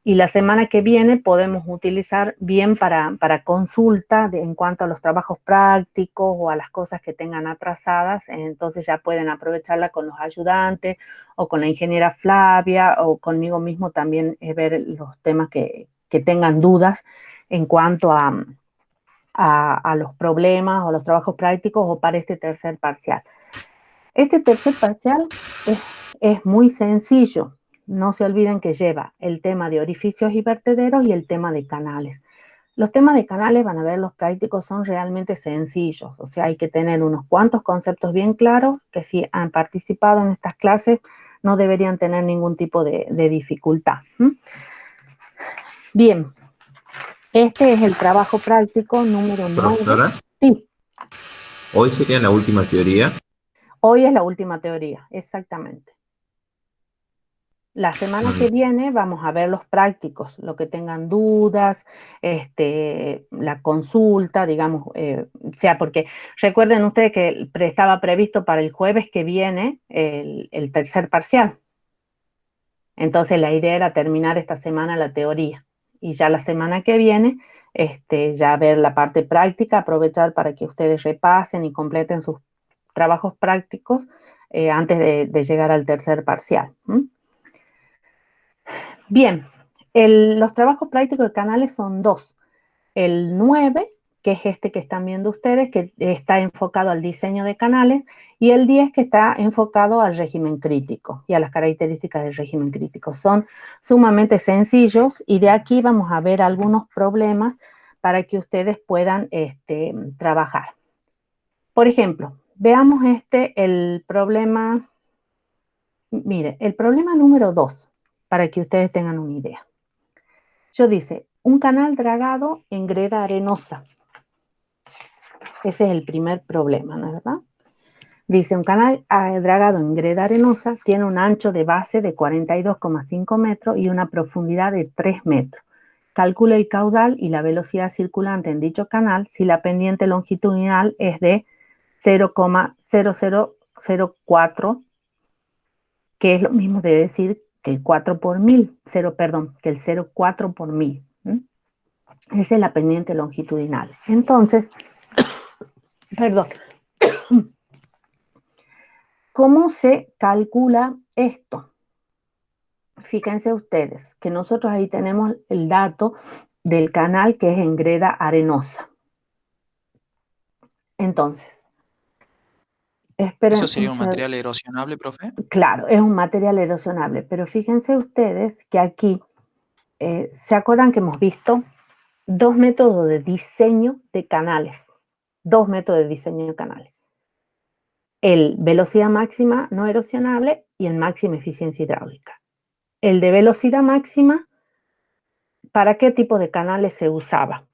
Y la semana que viene podemos utilizar bien para consulta en cuanto a los trabajos prácticos o a las cosas que tengan atrasadas. Entonces ya pueden aprovecharla con los ayudantes o con la ingeniera Flavia o conmigo mismo también, ver los temas que tengan dudas en cuanto a los problemas o los trabajos prácticos o para este tercer parcial. Este tercer parcial es muy sencillo. No se olviden que lleva el tema de orificios y vertederos y el tema de canales. Los temas de canales, van a ver, los prácticos son realmente sencillos. O sea, hay que tener unos cuantos conceptos bien claros que si han participado en estas clases no deberían tener ningún tipo de dificultad. Bien, este es el trabajo práctico número 9. Profesora, Sí, hoy sería la última teoría. hoy es la última teoría, exactamente. La semana que viene vamos a ver los prácticos, lo que tengan dudas, la consulta, digamos, porque recuerden ustedes que estaba previsto para el jueves que viene el tercer parcial. Entonces la idea era terminar esta semana la teoría y ya la semana que viene ya ver la parte práctica, aprovechar para que ustedes repasen y completen sus trabajos prácticos antes de llegar al tercer parcial. Bien, los trabajos prácticos de canales son dos. El 9, que es este que están viendo ustedes, que está enfocado al diseño de canales, y el 10, que está enfocado al régimen crítico y a las características del régimen crítico. Son sumamente sencillos y de aquí vamos a ver algunos problemas para que ustedes puedan trabajar. Por ejemplo, veamos el problema, mire, el problema número 2, para que ustedes tengan una idea. Yo dice, un canal dragado en greda arenosa. Ese es el primer problema, ¿no es verdad? Dice, un canal dragado en greda arenosa tiene un ancho de base de 42,5 metros y una profundidad de 3 metros. Calcula el caudal y la velocidad circulante en dicho canal si la pendiente longitudinal es de 0,0004, que es lo mismo de decir que el 4 por mil, que el 0,4 por mil. Esa es la pendiente longitudinal. Entonces, perdón, ¿cómo se calcula esto? Fíjense ustedes que nosotros ahí tenemos el dato del canal que es en greda arenosa. Entonces, esperen. ¿Eso sería un material erosionable, profe? Claro, es un material erosionable, pero fíjense ustedes que aquí, ¿se acuerdan que hemos visto dos métodos de diseño de canales? Dos métodos de diseño de canales. El velocidad máxima no erosionable y el máxima eficiencia hidráulica. El de velocidad máxima, ¿para qué tipo de canales se usaba?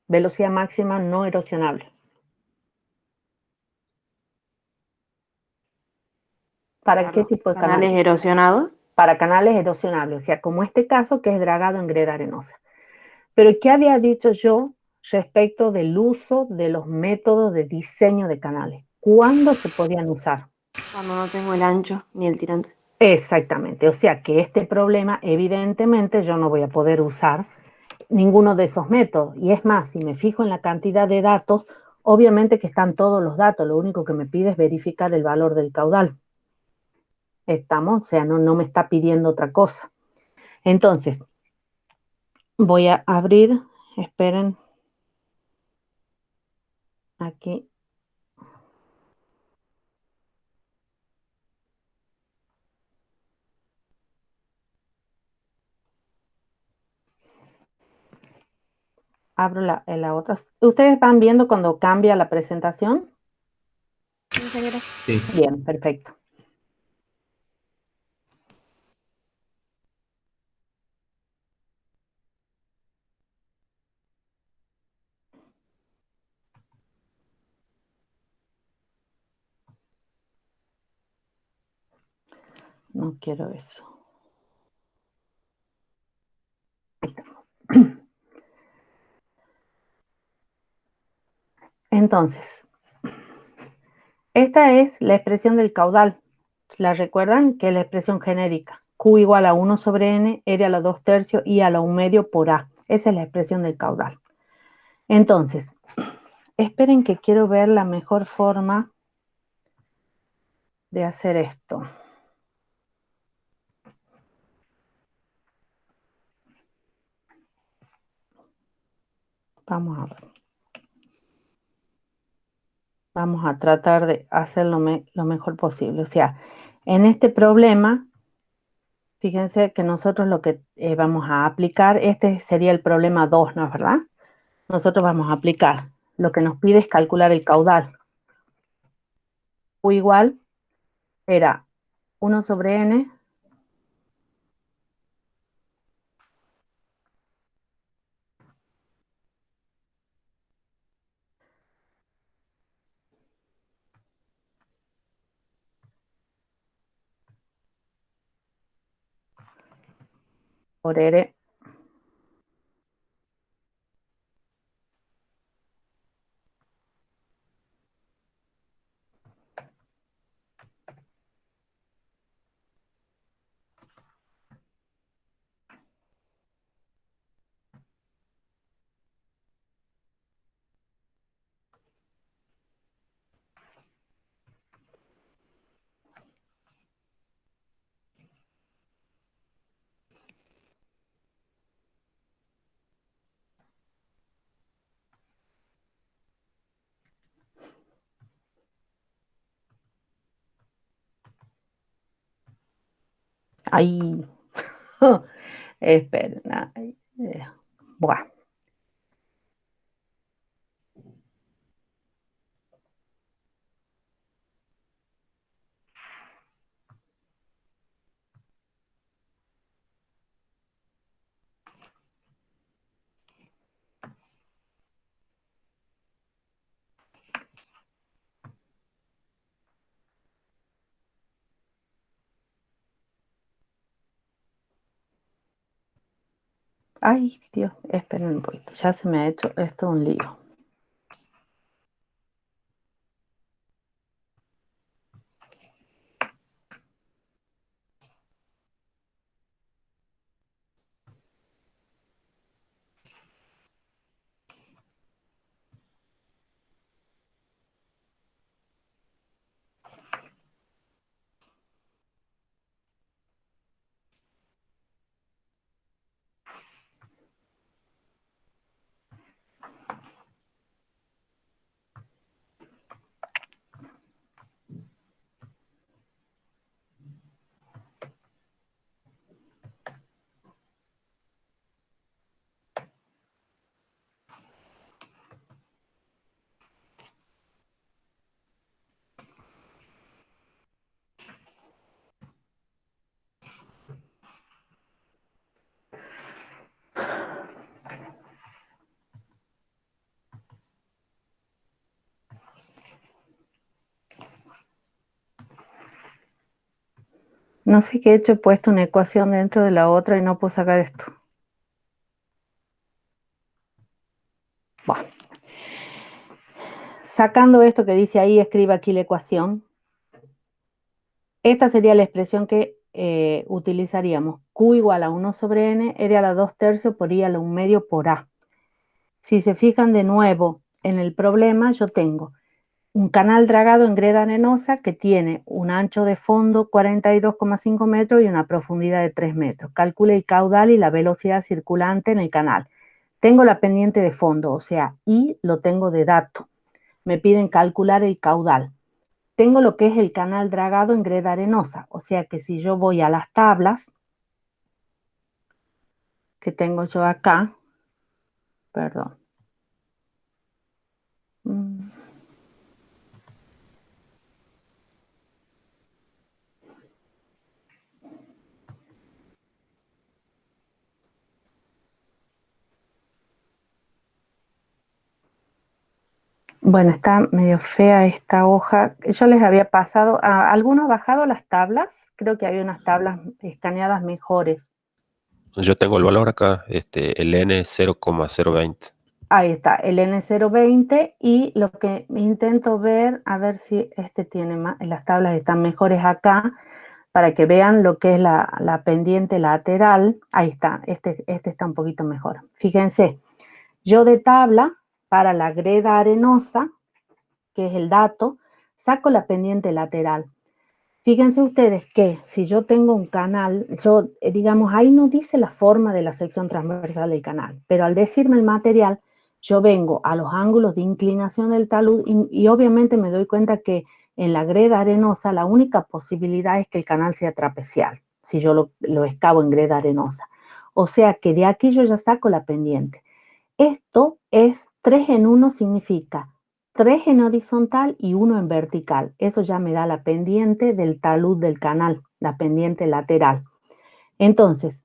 Velocidad máxima no erosionable. ¿Para qué tipo de canales erosionados? Para canales erosionables, o sea, como este caso que es dragado en greda arenosa. Pero ¿qué había dicho yo respecto del uso de los métodos de diseño de canales? ¿Cuándo se podían usar? Cuando no tengo el ancho ni el tirante. Exactamente, o sea que este problema evidentemente yo no voy a poder usar ninguno de esos métodos. Y es más, si me fijo en la cantidad de datos, obviamente que están todos los datos, lo único que me pide es verificar el valor del caudal. ¿Estamos? O sea, no me está pidiendo otra cosa. Entonces, voy a abrir, esperen, aquí. Abro la otra. ¿Ustedes van viendo cuando cambia la presentación? Sí. Bien, perfecto. No quiero eso. Entonces, esta es la expresión del caudal. ¿La recuerdan? Que es la expresión genérica, Q igual a 1 sobre N, R a la 2 tercios y a la 1 medio por A. Esa es la expresión del caudal. Entonces, esperen que quiero ver la mejor forma de hacer esto. Vamos a ver. Vamos a tratar de hacerlo lo mejor posible. O sea, en este problema, fíjense que nosotros lo que vamos a aplicar, este sería el problema 2, ¿no es verdad? Nosotros vamos a aplicar, lo que nos pide es calcular el caudal. U igual era 1 sobre N por R ahí. Esperen. Buah. Ay, Dios, esperen un poquito. Ya se me ha hecho esto un lío. No sé qué he hecho, he puesto una ecuación dentro de la otra y no puedo sacar esto. Bueno. Sacando esto que dice ahí, escriba aquí la ecuación. Esta sería la expresión que utilizaríamos. Q igual a 1 sobre N, R a la 2 tercios por I a la 1 medio por A. Si se fijan de nuevo en el problema, yo tengo un canal dragado en greda arenosa que tiene un ancho de fondo 42,5 metros y una profundidad de 3 metros. Calcule el caudal y la velocidad circulante en el canal. Tengo la pendiente de fondo, o sea, I lo tengo de dato. Me piden calcular el caudal. Tengo lo que es el canal dragado en greda arenosa, o sea que si yo voy a las tablas que tengo yo acá, perdón. Bueno, está medio fea esta hoja. Yo les había pasado, ¿alguno ha bajado las tablas? Creo que había unas tablas escaneadas mejores. Yo tengo el valor acá, el N 0,020. Ahí está, el N020 y lo que intento ver, a ver si este tiene más, las tablas están mejores acá, para que vean lo que es la pendiente lateral. Ahí está, este está un poquito mejor. Fíjense, yo de tabla, para la greda arenosa, que es el dato, saco la pendiente lateral. Fíjense ustedes que si yo tengo un canal, digamos, ahí no dice la forma de la sección transversal del canal, pero al decirme el material, yo vengo a los ángulos de inclinación del talud y obviamente me doy cuenta que en la greda arenosa la única posibilidad es que el canal sea trapecial, si yo lo excavo en greda arenosa. O sea que de aquí yo ya saco la pendiente. Esto es 3 en 1, significa 3 en horizontal y 1 en vertical. Eso ya me da la pendiente del talud del canal, la pendiente lateral. Entonces,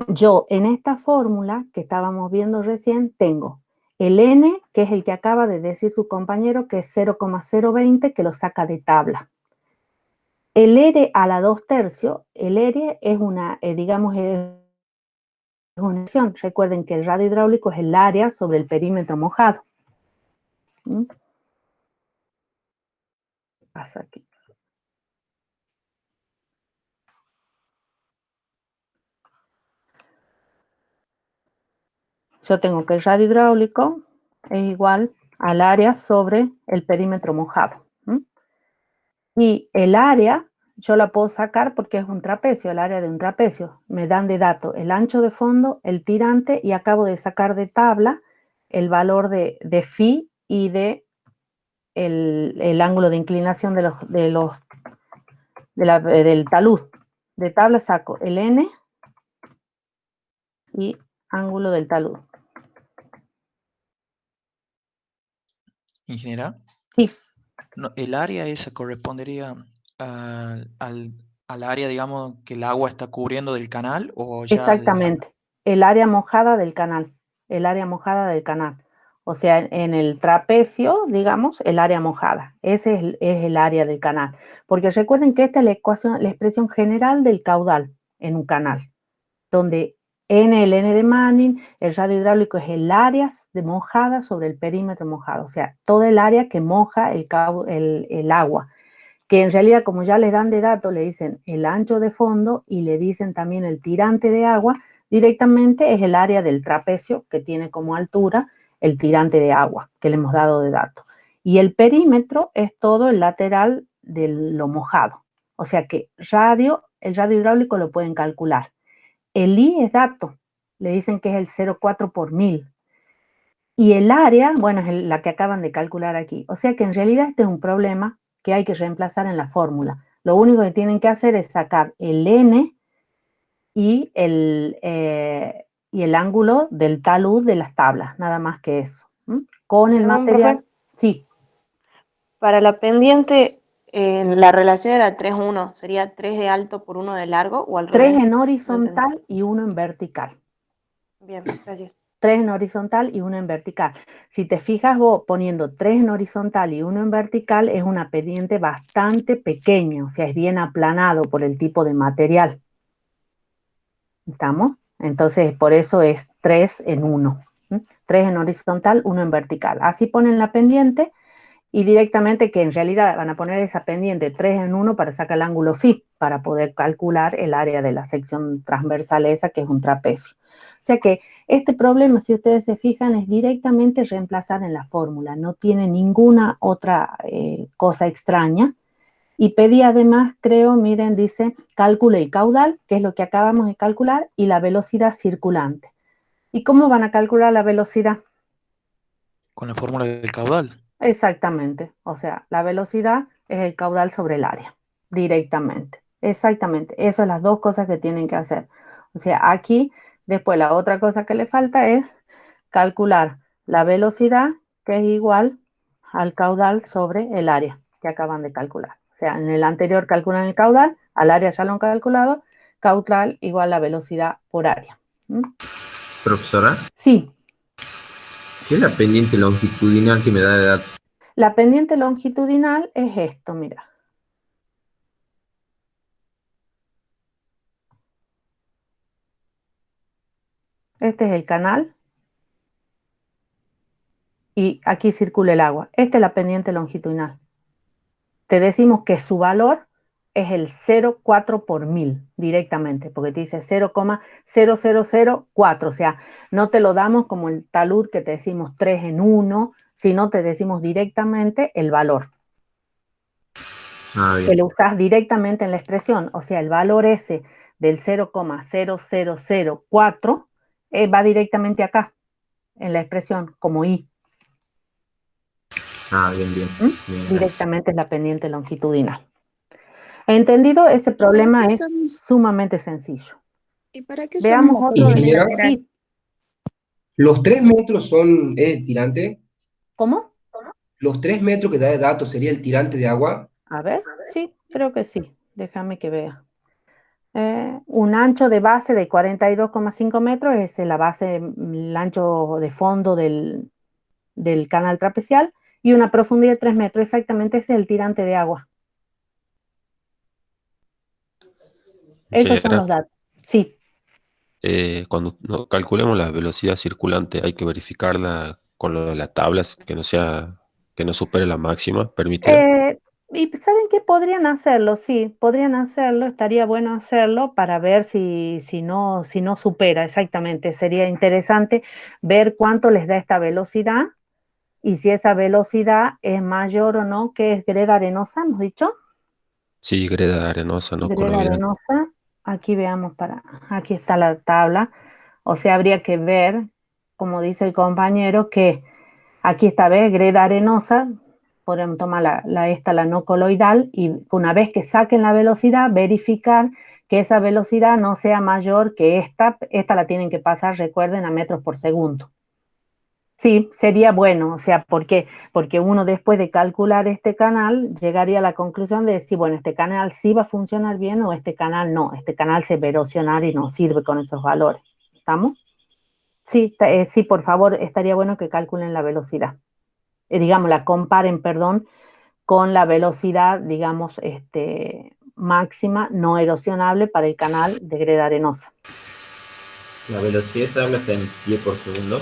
yo en esta fórmula que estábamos viendo recién tengo el n, que es el que acaba de decir su compañero, que es 0,020, que lo saca de tabla. El R a la 2/3, el R es una, digamos, es una acción. Recuerden que el radio hidráulico es el área sobre el perímetro mojado. ¿Mm? ¿Qué pasa aquí? Yo tengo que el radio hidráulico es igual al área sobre el perímetro mojado. ¿Mm? Y el área yo la puedo sacar porque es un trapecio, el área de un trapecio. Me dan de dato el ancho de fondo, el tirante, y acabo de sacar de tabla el valor de phi y de el ángulo de inclinación del talud. De tabla saco el n y ángulo del talud. Ingeniera, Sí, no, el área esa correspondería al área, digamos, que el agua está cubriendo del canal o ya exactamente. El área mojada del canal. El área mojada del canal. O sea, en el trapecio, digamos, el área mojada. Ese es el área del canal. Porque recuerden que esta es la expresión general del caudal en un canal, donde el N de Manning, el radio hidráulico es el área de mojada sobre el perímetro mojado. O sea, todo el área que moja el agua. Que en realidad, como ya les dan de dato, le dicen el ancho de fondo y le dicen también el tirante de agua, directamente es el área del trapecio que tiene como altura el tirante de agua que le hemos dado de dato. Y el perímetro es todo el lateral de lo mojado. O sea que el radio hidráulico lo pueden calcular. El I es dato, le dicen que es el 0,4 por 1000. Y el área, bueno, es la que acaban de calcular aquí. O sea que en realidad este es un problema que hay que reemplazar en la fórmula. Lo único que tienen que hacer es sacar el n y el ángulo del talud de las tablas, nada más que eso. ¿Mm? Con el Perdón, material, profe. sí, Para la pendiente, la relación era 3:1. ¿Sería 3 de alto por 1 de largo o al 3 revés? en No entendí. horizontal y 1 en vertical. Bien, gracias. 3 en horizontal y 1 en vertical. Si te fijas vos poniendo 3 en horizontal y 1 en vertical, es una pendiente bastante pequeña, o sea, es bien aplanado por el tipo de material. ¿Estamos? Entonces, por eso es 3 en 1. 3 en horizontal, 1 en vertical. Así ponen la pendiente y directamente, que en realidad van a poner esa pendiente 3 en 1 para sacar el ángulo phi, para poder calcular el área de la sección transversal esa, que es un trapecio. O sea que este problema, si ustedes se fijan, es directamente reemplazar en la fórmula, no tiene ninguna otra cosa extraña. Y pedí además, creo, miren, dice, calcule el caudal, que es lo que acabamos de calcular, y la velocidad circulante. ¿Y cómo van a calcular la velocidad? con la fórmula del caudal. Exactamente, o sea, la velocidad es el caudal sobre el área, directamente. Exactamente, esas son las dos cosas que tienen que hacer. O sea, aquí, después la otra cosa que le falta es calcular la velocidad, que es igual al caudal sobre el área que acaban de calcular. O sea, en el anterior calculan el caudal, al área ya lo han calculado, caudal igual la velocidad por área. ¿Mm? Profesora, Sí, ¿qué es la pendiente longitudinal que me da de datos? la pendiente longitudinal es esto, mira. Este es el canal y aquí circula el agua. Esta es la pendiente longitudinal. Te decimos que su valor es el 0,4 por 1000 directamente, porque te dice 0,0004, o sea, no te lo damos como el talud que te decimos 3 en 1, sino te decimos directamente el valor. Ah, Que bien. lo usas directamente en la expresión, o sea, el valor ese del 0,0004 va directamente acá, en la expresión, como I. Ah, bien, bien. ¿Mm? Bien, Directamente es la pendiente longitudinal. ¿Entendido? Ese ¿Y para problema qué es usamos, sumamente sencillo. y para qué usamos Veamos la otro de pendiente Ingeniera, lateral? sí. ¿los 3 metros son el tirante? ¿Cómo? ¿Los 3 metros que da de datos sería el tirante de agua? A ver, sí, creo que sí. Déjame que vea. Un ancho de base de 42,5 metros es la base, el ancho de fondo del canal trapezial, y una profundidad de 3 metros, exactamente ese es el tirante de agua. Esos son Ingeniera, los datos. Sí, cuando calculemos la velocidad circulante, hay que verificarla con lo de la tabla, que no supere la máxima permitida. y ¿saben qué? Podrían hacerlo, sí, podrían hacerlo, estaría bueno hacerlo para ver si no supera, exactamente, sería interesante ver cuánto les da esta velocidad y si esa velocidad es mayor o no, que es greda arenosa, hemos dicho. Sí, greda arenosa, no Greda coloidal. arenosa, aquí veamos, aquí está la tabla, o sea, habría que ver, como dice el compañero, que aquí está, ¿ves? Greda arenosa, podemos tomar la no coloidal, y una vez que saquen la velocidad, verificar que esa velocidad no sea mayor que esta la tienen que pasar, recuerden, a metros por segundo. Sí, sería bueno, o sea, ¿por qué? Porque uno después de calcular este canal llegaría a la conclusión de decir, bueno, este canal sí va a funcionar bien o este canal no, este canal se va a erosionar y no sirve con esos valores. ¿Estamos? Sí, sí, por favor, estaría bueno que calculen la velocidad. Digamos, la comparen, perdón, con la velocidad, digamos, máxima no erosionable para el canal de greda arenosa. La velocidad de tabla está en pie por segundo.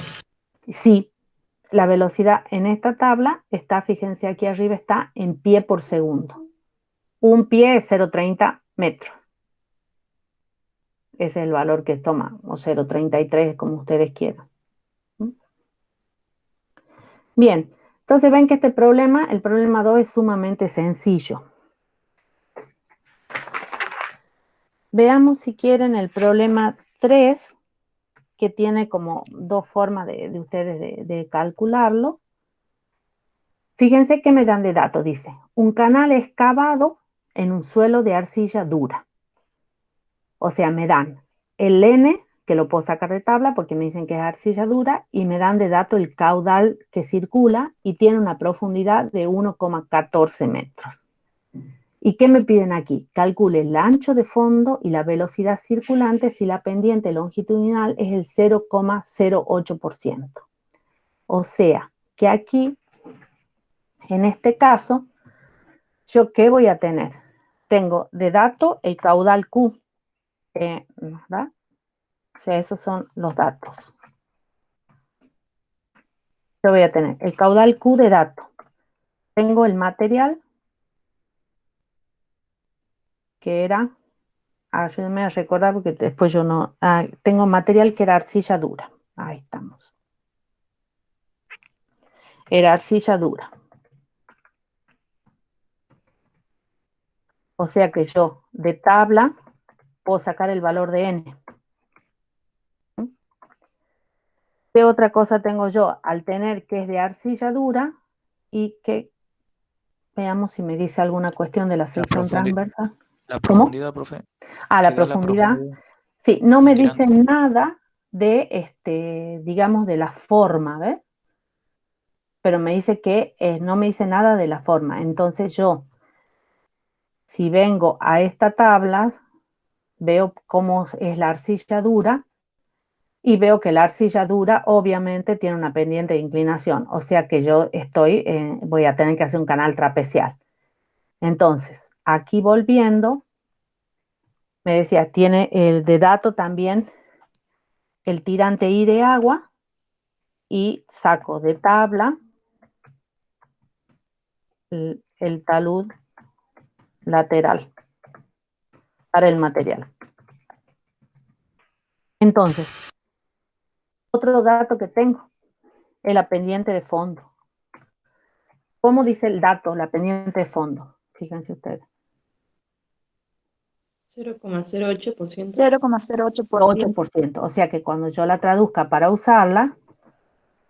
Sí, la velocidad en esta tabla está, fíjense aquí arriba, está en pie por segundo. Un pie es 0,30 metros. Ese es el valor que toma, o 0,33, como ustedes quieran. Bien, entonces ven que el problema 2 es sumamente sencillo. Veamos si quieren el problema 3, que tiene como dos formas de ustedes de calcularlo. Fíjense que me dan de datos, dice, un canal excavado en un suelo de arcilla dura. O sea, me dan el N, que lo puedo sacar de tabla porque me dicen que es arcilla dura, y me dan de dato el caudal que circula y tiene una profundidad de 1,14 metros. ¿Y qué me piden aquí? Calcule el ancho de fondo y la velocidad circulante si la pendiente longitudinal es el 0,08%. O sea, que aquí, en este caso, ¿yo qué voy a tener? Tengo de dato el caudal Q, ¿verdad? O sea, esos son los datos. Yo voy a tener el caudal Q de datos. Tengo el material, que era, ayúdenme a recordar porque después yo no, tengo material que era arcilla dura. Ahí estamos. Era arcilla dura. O sea que yo de tabla puedo sacar el valor de N. ¿Qué otra cosa tengo yo? Al tener que es de arcilla dura y que veamos si me dice alguna cuestión de la sección transversal. La ¿Cómo? profundidad, profe. La Que da la profundidad. profundidad Sí, no me del dice tirante. nada de, digamos, de la forma, ¿ves? Pero me dice que no me dice nada de la forma. Entonces yo, si vengo a esta tabla, veo cómo es la arcilla dura y veo que la arcilla dura obviamente tiene una pendiente de inclinación. O sea que yo voy a tener que hacer un canal trapezial. Entonces, aquí volviendo, me decía, tiene el de dato también el tirante I de agua y saco de tabla el talud lateral. para el material. Entonces, otro dato que tengo, es la pendiente de fondo. ¿Cómo dice el dato, la pendiente de fondo? Fíjense ustedes. 0,08%. 0,08%. 8%. O sea que cuando yo la traduzca para usarla,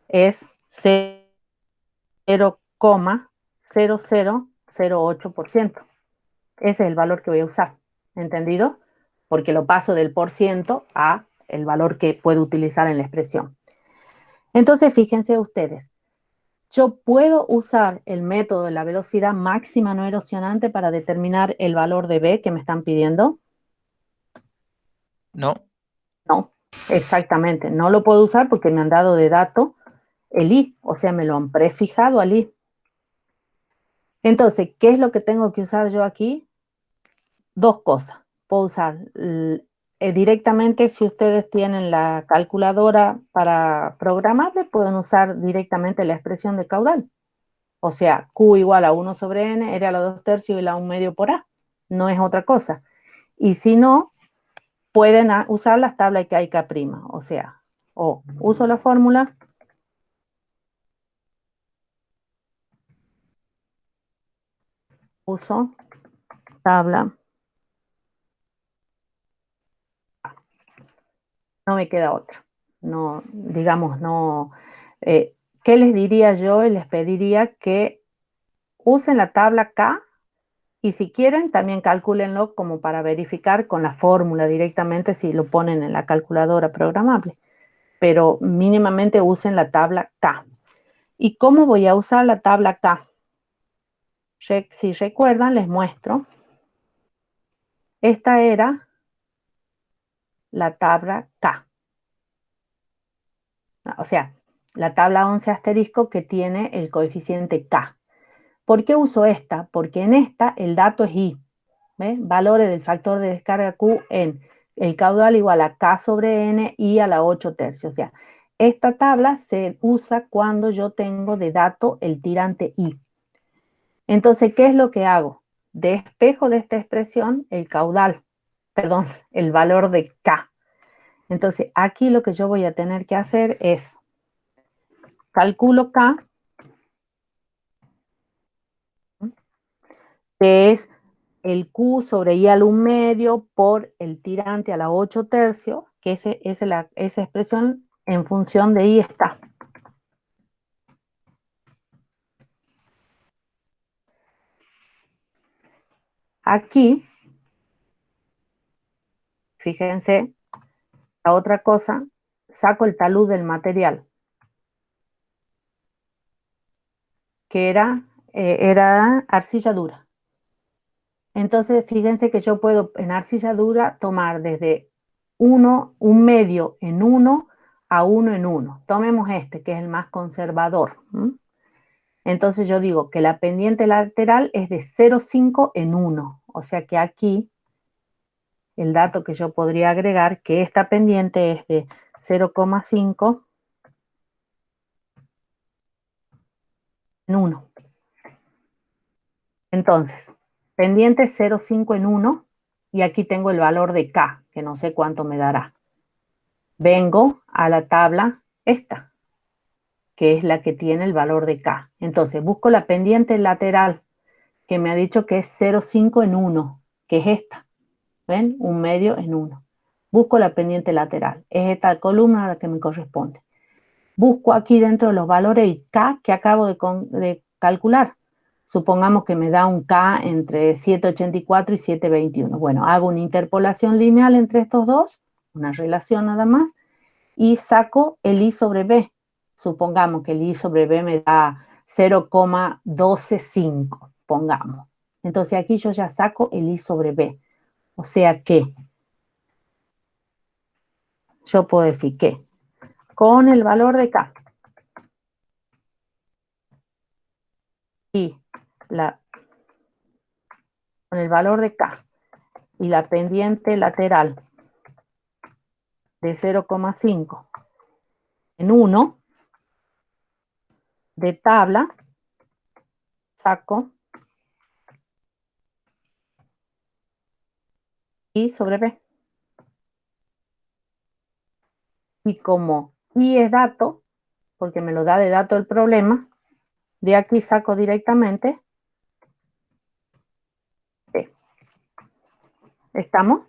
es 0,0008%. Ese es el valor que voy a usar. ¿Entendido? Porque lo paso del por ciento a el valor que puedo utilizar en la expresión. Entonces, fíjense ustedes. Yo puedo usar el método de la velocidad máxima no erosionante para determinar el valor de B que me están pidiendo. No. No, exactamente. No lo puedo usar porque me han dado de dato el I, o sea, me lo han prefijado al I. Entonces, ¿qué es lo que tengo que usar yo aquí? Dos cosas. Puedo usar directamente, si ustedes tienen la calculadora para programarle, pueden usar directamente la expresión de caudal. O sea, Q igual a 1 sobre N, R a la 2 tercios y la 1 medio por A. No es otra cosa. Y si no, pueden usar las tablas que hay K'. O sea, o uso la fórmula. Uso tabla. No me queda otra. No, digamos, no. ¿Qué les diría yo? Les pediría que usen la tabla K y si quieren también calcúlenlo como para verificar con la fórmula directamente si lo ponen en la calculadora programable. Pero mínimamente usen la tabla K. ¿Y cómo voy a usar la tabla K? Si recuerdan, les muestro. Esta era la tabla K. O sea, la tabla 11 asterisco que tiene el coeficiente K. ¿Por qué uso esta? Porque en esta el dato es I. ¿Ves? Valores del factor de descarga Q en el caudal igual a K sobre N y a la 8 tercios. O sea, esta tabla se usa cuando yo tengo de dato el tirante I. Entonces, ¿qué es lo que hago? Despejo de esta expresión el caudal, perdón, el valor de K. Entonces, aquí lo que yo voy a tener que hacer es calculo K, que es el Q sobre I al 1 medio por el tirante a la 8 tercios, que esa expresión en función de I está. Aquí, fíjense, la otra cosa, saco el talud del material, que era arcilla dura. Entonces, fíjense que yo puedo en arcilla dura tomar desde 1 medio en 1 a 1 en 1. Tomemos este, que es el más conservador. Entonces yo digo que la pendiente lateral es de 0,5 en 1. O sea que aquí el dato que yo podría agregar, que esta pendiente es de 0,5 en 1. Entonces, pendiente 0,5 en 1 y aquí tengo el valor de K, que no sé cuánto me dará. Vengo a la tabla esta, que es la que tiene el valor de K. Entonces, busco la pendiente lateral, que me ha dicho que es 0,5 en 1, que es esta. ¿Ven? 1 medio en 1. Busco la pendiente lateral. Es esta columna a la que me corresponde. Busco aquí dentro de los valores el K que acabo de calcular. Supongamos que me da un K entre 7,84 y 7,21. Bueno, hago una interpolación lineal entre estos dos, una relación nada más, y saco el I sobre B. Supongamos que el I sobre B me da 0,125, pongamos. Entonces aquí yo ya saco el I sobre B. O sea que yo puedo decir que con el valor de K y con el valor de K y la pendiente lateral de 0,5 en 1 de tabla, saco I sobre B. Y como I es dato, porque me lo da de dato el problema, de aquí saco directamente B. ¿Estamos?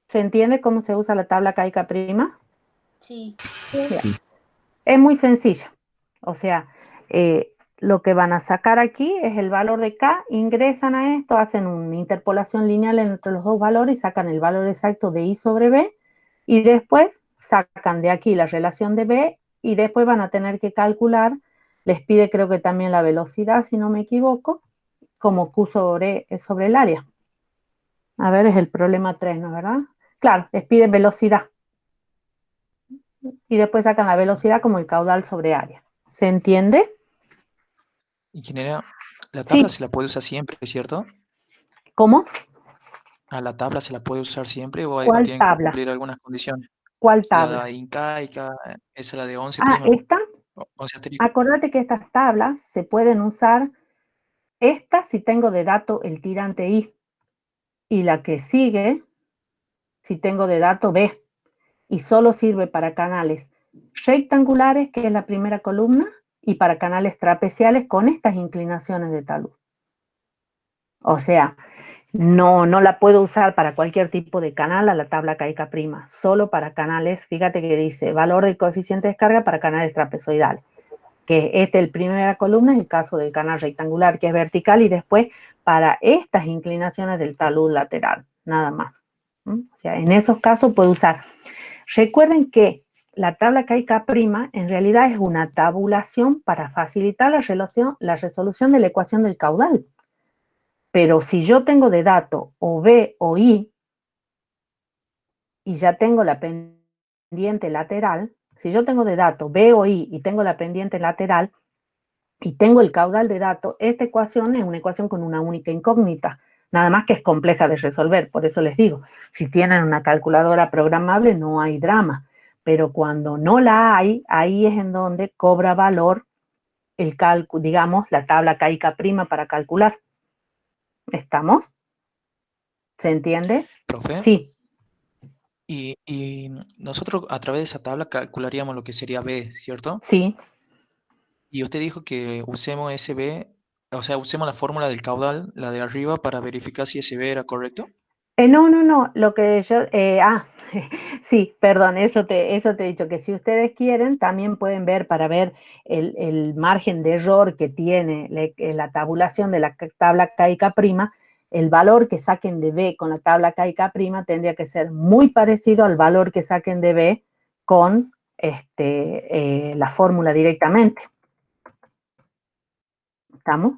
¿Se entiende cómo se usa la tabla K y K'? Sí. Bien. Sí. Es muy sencilla. O sea, lo que van a sacar aquí es el valor de K, ingresan a esto, hacen una interpolación lineal entre los dos valores y sacan el valor exacto de I sobre B y después sacan de aquí la relación de B y después van a tener que calcular, les pide creo que también la velocidad, si no me equivoco, como Q sobre el área. A ver, es el problema 3, ¿no es verdad? Claro, les piden velocidad. Y después sacan la velocidad como el caudal sobre área. ¿Se entiende? Ingeniera, la tabla Sí. se la puede usar siempre, ¿cierto? ¿Cómo? ¿A la tabla se la puede usar siempre o ¿Cuál tienen que tabla? cumplir algunas condiciones? ¿Cuál La incaica, esa es la de 11', esta. 11 asterisco. Acordate que estas tablas se pueden usar, esta si tengo de dato el tirante I, y la que sigue si tengo de dato B, y solo sirve para canales rectangulares, que es la primera columna, y para canales trapeciales con estas inclinaciones de talud. O sea, no la puedo usar para cualquier tipo de canal a la tabla K y K', solo para canales, fíjate que dice valor del coeficiente de descarga para canales trapezoidales, que este el primera columna es el caso del canal rectangular que es vertical y después para estas inclinaciones del talud lateral, nada más. O sea, en esos casos puedo usar. Recuerden que la tabla K y K' en realidad es una tabulación para facilitar la resolución de la ecuación del caudal. Pero si yo tengo de dato o B o I y ya tengo la pendiente lateral, si yo tengo de dato B o I y tengo la pendiente lateral y tengo el caudal de dato, esta ecuación es una ecuación con una única incógnita, nada más que es compleja de resolver. Por eso les digo, si tienen una calculadora programable no hay drama, pero cuando no la hay, ahí es en donde cobra valor el cálculo, digamos, la tabla K y K' para calcular. ¿Estamos? ¿Se entiende? ¿Profe? Sí. Y nosotros a través de esa tabla calcularíamos lo que sería B, ¿cierto? Sí. Y usted dijo que usemos ese B, o sea, usemos la fórmula del caudal, la de arriba, para verificar si ese B era correcto. No, lo que yo, sí, perdón, eso te he dicho, que si ustedes quieren, también pueden ver para ver el margen de error que tiene la tabulación de la tabla K y K', el valor que saquen de B con la tabla K y K' tendría que ser muy parecido al valor que saquen de B con la fórmula directamente. ¿Estamos?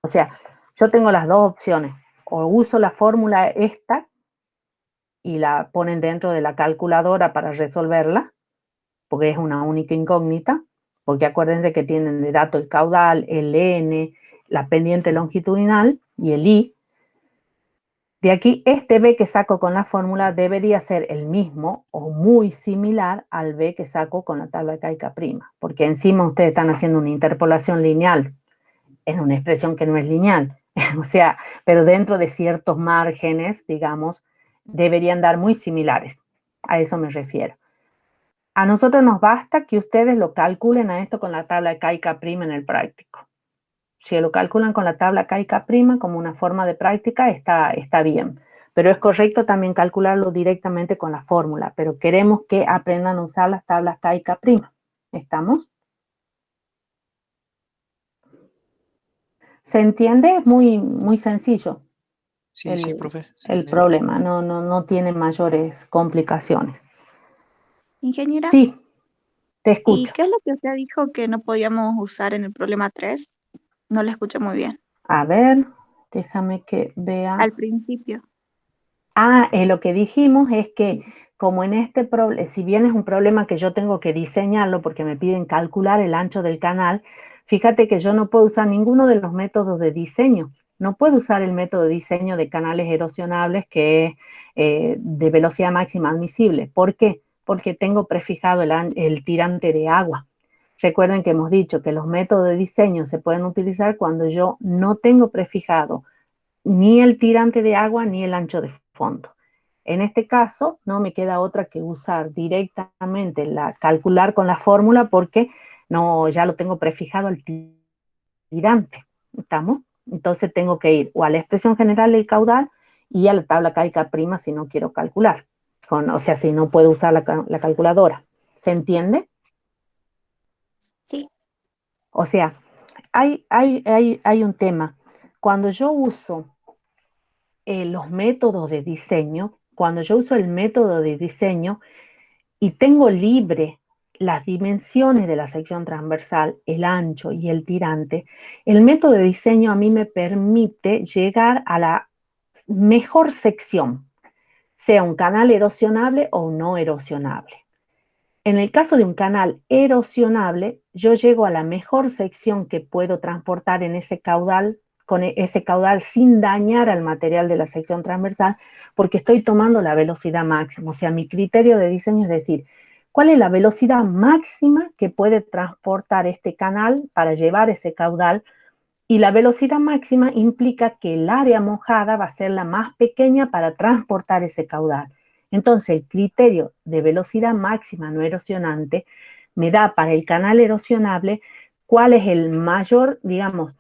O sea, yo tengo las dos opciones, o uso la fórmula esta, y la ponen dentro de la calculadora para resolverla, porque es una única incógnita, porque acuérdense que tienen de dato el caudal, el N, la pendiente longitudinal y el I. De aquí, este B que saco con la fórmula debería ser el mismo o muy similar al B que saco con la tabla K y K', porque encima ustedes están haciendo una interpolación lineal en una expresión que no es lineal. O sea, pero dentro de ciertos márgenes, digamos, deberían dar muy similares. A eso me refiero. A nosotros nos basta que ustedes lo calculen a esto con la tabla K y K' en el práctico. Si lo calculan con la tabla K y K' como una forma de práctica, está bien. Pero es correcto también calcularlo directamente con la fórmula. Pero queremos que aprendan a usar las tablas K y K'. ¿Estamos? ¿Se entiende? Es muy, muy sencillo. Sí, sí, profe. se El entiende. problema, no tiene mayores complicaciones. Ingeniera, Sí, te ¿y escucho. qué es lo que usted dijo que no podíamos usar en el problema 3? No le escuché muy bien. A ver, déjame que vea. Al principio. Lo que dijimos es que como en este problema, si bien es un problema que yo tengo que diseñarlo porque me piden calcular el ancho del canal, fíjate que yo no puedo usar ninguno de los métodos de diseño. No puedo usar el método de diseño de canales erosionables que es de velocidad máxima admisible. ¿Por qué? Porque tengo prefijado el tirante de agua. Recuerden que hemos dicho que los métodos de diseño se pueden utilizar cuando yo no tengo prefijado ni el tirante de agua ni el ancho de fondo. En este caso, no me queda otra que usar directamente calcular con la fórmula porque no, ya lo tengo prefijado al tirante. ¿Estamos? Entonces tengo que ir o a la expresión general del caudal y a la tabla K si no quiero calcular. O sea, si no puedo usar la calculadora. ¿Se entiende? Sí. O sea, hay un tema. Cuando yo uso los métodos de diseño, cuando yo uso el método de diseño y tengo libre las dimensiones de la sección transversal, el ancho y el tirante, el método de diseño a mí me permite llegar a la mejor sección, sea un canal erosionable o no erosionable. En el caso de un canal erosionable, yo llego a la mejor sección que puedo transportar en ese caudal, con ese caudal sin dañar al material de la sección transversal, porque estoy tomando la velocidad máxima. O sea, mi criterio de diseño es decir, ¿cuál es la velocidad máxima que puede transportar este canal para llevar ese caudal? Y la velocidad máxima implica que el área mojada va a ser la más pequeña para transportar ese caudal. Entonces, el criterio de velocidad máxima no erosionante me da para el canal erosionable cuál es el mayor, digamos,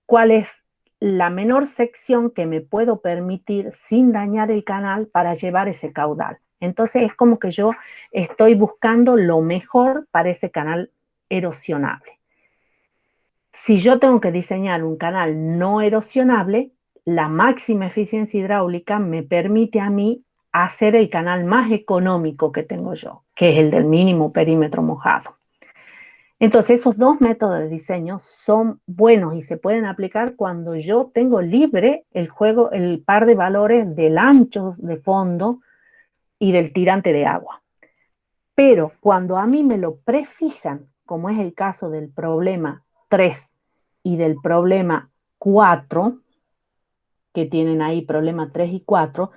cuál es la menor sección que me puedo permitir sin dañar el canal para llevar ese caudal. Entonces, es como que yo estoy buscando lo mejor para ese canal erosionable. Si yo tengo que diseñar un canal no erosionable, la máxima eficiencia hidráulica me permite a mí hacer el canal más económico que tengo yo, que es el del mínimo perímetro mojado. Entonces, esos dos métodos de diseño son buenos y se pueden aplicar cuando yo tengo libre el par de valores del ancho de fondo y del tirante de agua. Pero cuando a mí me lo prefijan, como es el caso del problema 3 y del problema 4, que tienen ahí problema 3 y 4,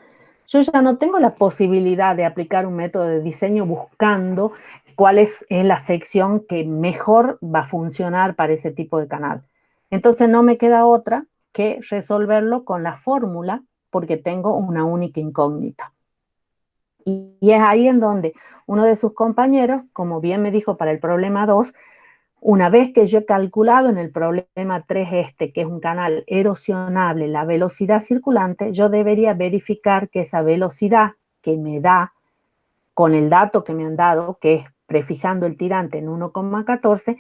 yo ya no tengo la posibilidad de aplicar un método de diseño buscando cuál es la sección que mejor va a funcionar para ese tipo de canal. Entonces no me queda otra que resolverlo con la fórmula porque tengo una única incógnita. Y es ahí en donde uno de sus compañeros, como bien me dijo para el problema 2, una vez que yo he calculado en el problema 3 que es un canal erosionable, la velocidad circulante, yo debería verificar que esa velocidad que me da con el dato que me han dado, que es prefijando el tirante en 1,14,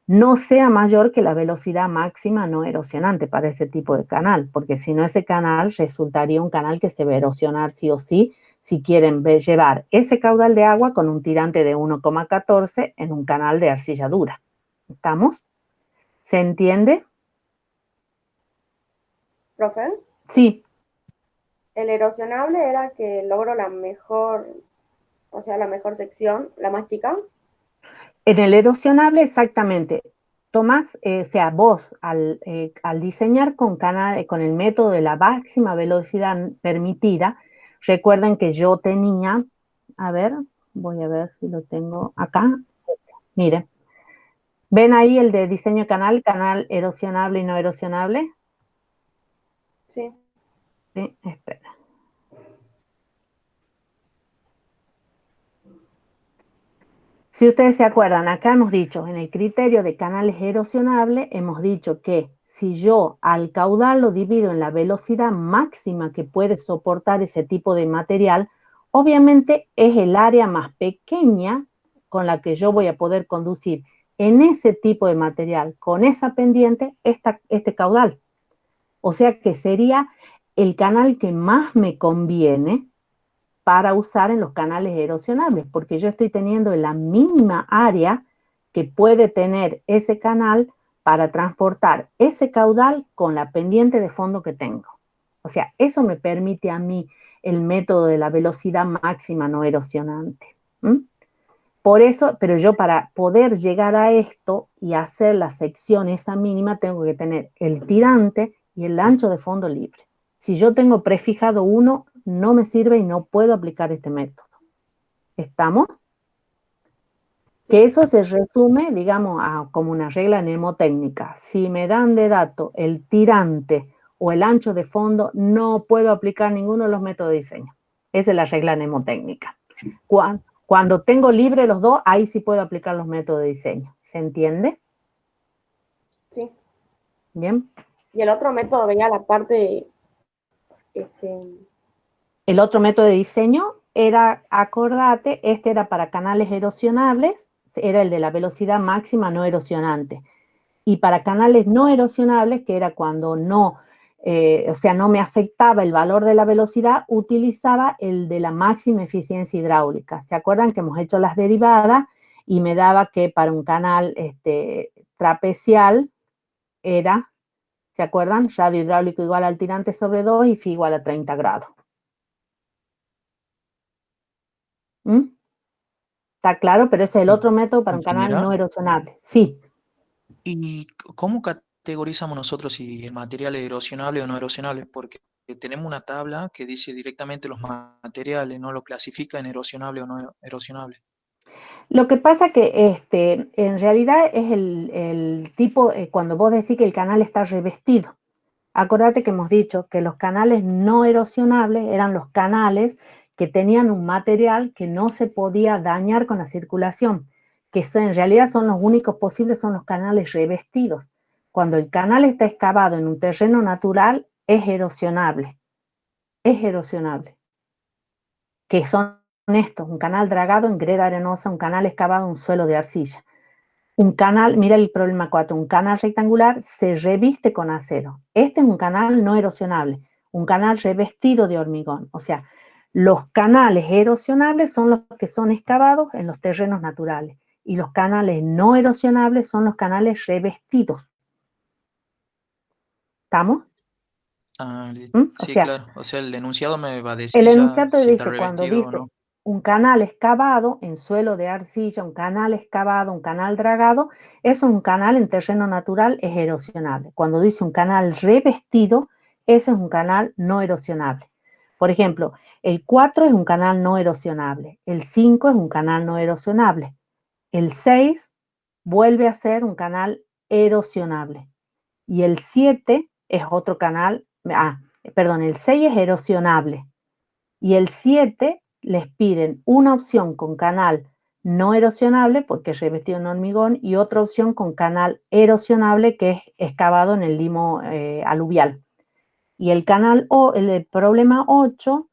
no sea mayor que la velocidad máxima no erosionante para ese tipo de canal, porque si no ese canal resultaría un canal que se va a erosionar sí o sí, si quieren llevar ese caudal de agua con un tirante de 1,14 en un canal de arcilla dura. ¿Estamos? ¿Se entiende? ¿Profe? Sí. El erosionable era que logro la mejor, o sea, la mejor sección, la más chica. En el erosionable, exactamente. Tomás, o sea, vos al diseñar con el método de la máxima velocidad permitida, recuerden que yo tenía, a ver, voy a ver si lo tengo acá. Miren, ¿ven ahí el de diseño canal erosionable y no erosionable? Sí. Sí, espera. Si ustedes se acuerdan, acá hemos dicho, en el criterio de canales erosionables, hemos dicho que si yo al caudal lo divido en la velocidad máxima que puede soportar ese tipo de material, obviamente es el área más pequeña con la que yo voy a poder conducir en ese tipo de material, con esa pendiente, este caudal. O sea que sería el canal que más me conviene para usar en los canales erosionables, porque yo estoy teniendo la mínima área que puede tener ese canal para transportar ese caudal con la pendiente de fondo que tengo. O sea, eso me permite a mí el método de la velocidad máxima no erosionante. Por eso, pero yo para poder llegar a esto y hacer la sección esa mínima, tengo que tener el tirante y el ancho de fondo libre. Si yo tengo prefijado uno, no me sirve y no puedo aplicar este método. ¿Estamos? Que eso se resume, digamos, como una regla mnemotécnica. Si me dan de dato el tirante o el ancho de fondo, no puedo aplicar ninguno de los métodos de diseño. Esa es la regla mnemotécnica. Cuando tengo libre los dos, ahí sí puedo aplicar los métodos de diseño. ¿Se entiende? Sí. Bien. Y el otro método veía la parte, El otro método de diseño era, acordate, este era para canales erosionables, era el de la velocidad máxima no erosionante. Y para canales no erosionables, que era cuando no, o sea, no me afectaba el valor de la velocidad, utilizaba el de la máxima eficiencia hidráulica. ¿Se acuerdan que hemos hecho las derivadas? Y me daba que para un canal trapecial era, ¿se acuerdan? Radio hidráulico igual al tirante sobre 2 y phi igual a 30 grados. ¿Mm? ¿Está claro? Pero ese es el otro método para un canal no erosionable. Sí. ¿Y cómo categorizamos nosotros si el material es erosionable o no erosionable? Porque tenemos una tabla que dice directamente los materiales, no lo clasifica en erosionable o no erosionable. Lo que pasa que en realidad es el tipo, cuando vos decís que el canal está revestido. Acordate que hemos dicho que los canales no erosionables eran los canales que tenían un material que no se podía dañar con la circulación, que en realidad son los únicos posibles, son los canales revestidos. Cuando el canal está excavado en un terreno natural, es erosionable. Es erosionable. Que son estos, un canal dragado en greda arenosa, un canal excavado en un suelo de arcilla. Un canal, mira el problema 4, un canal rectangular se reviste con acero. Este es un canal no erosionable, un canal revestido de hormigón. O sea, los canales erosionables son los que son excavados en los terrenos naturales y los canales no erosionables son los canales revestidos. ¿Estamos? Sí, claro. O sea, el enunciado me va a decir el ya enunciado si está dice, cuando revestido o dice no. un canal excavado en suelo de arcilla, un canal excavado, un canal dragado, eso es un canal en terreno natural, es erosionable. Cuando dice un canal revestido, ese es un canal no erosionable. Por ejemplo, el 4 es un canal no erosionable, el 5 es un canal no erosionable, el 6 vuelve a ser un canal erosionable y el 7 es otro canal, el 6 es erosionable y el 7 les piden una opción con canal no erosionable, porque es revestido en hormigón, y otra opción con canal erosionable, que es excavado en el limo aluvial. Y el el problema 8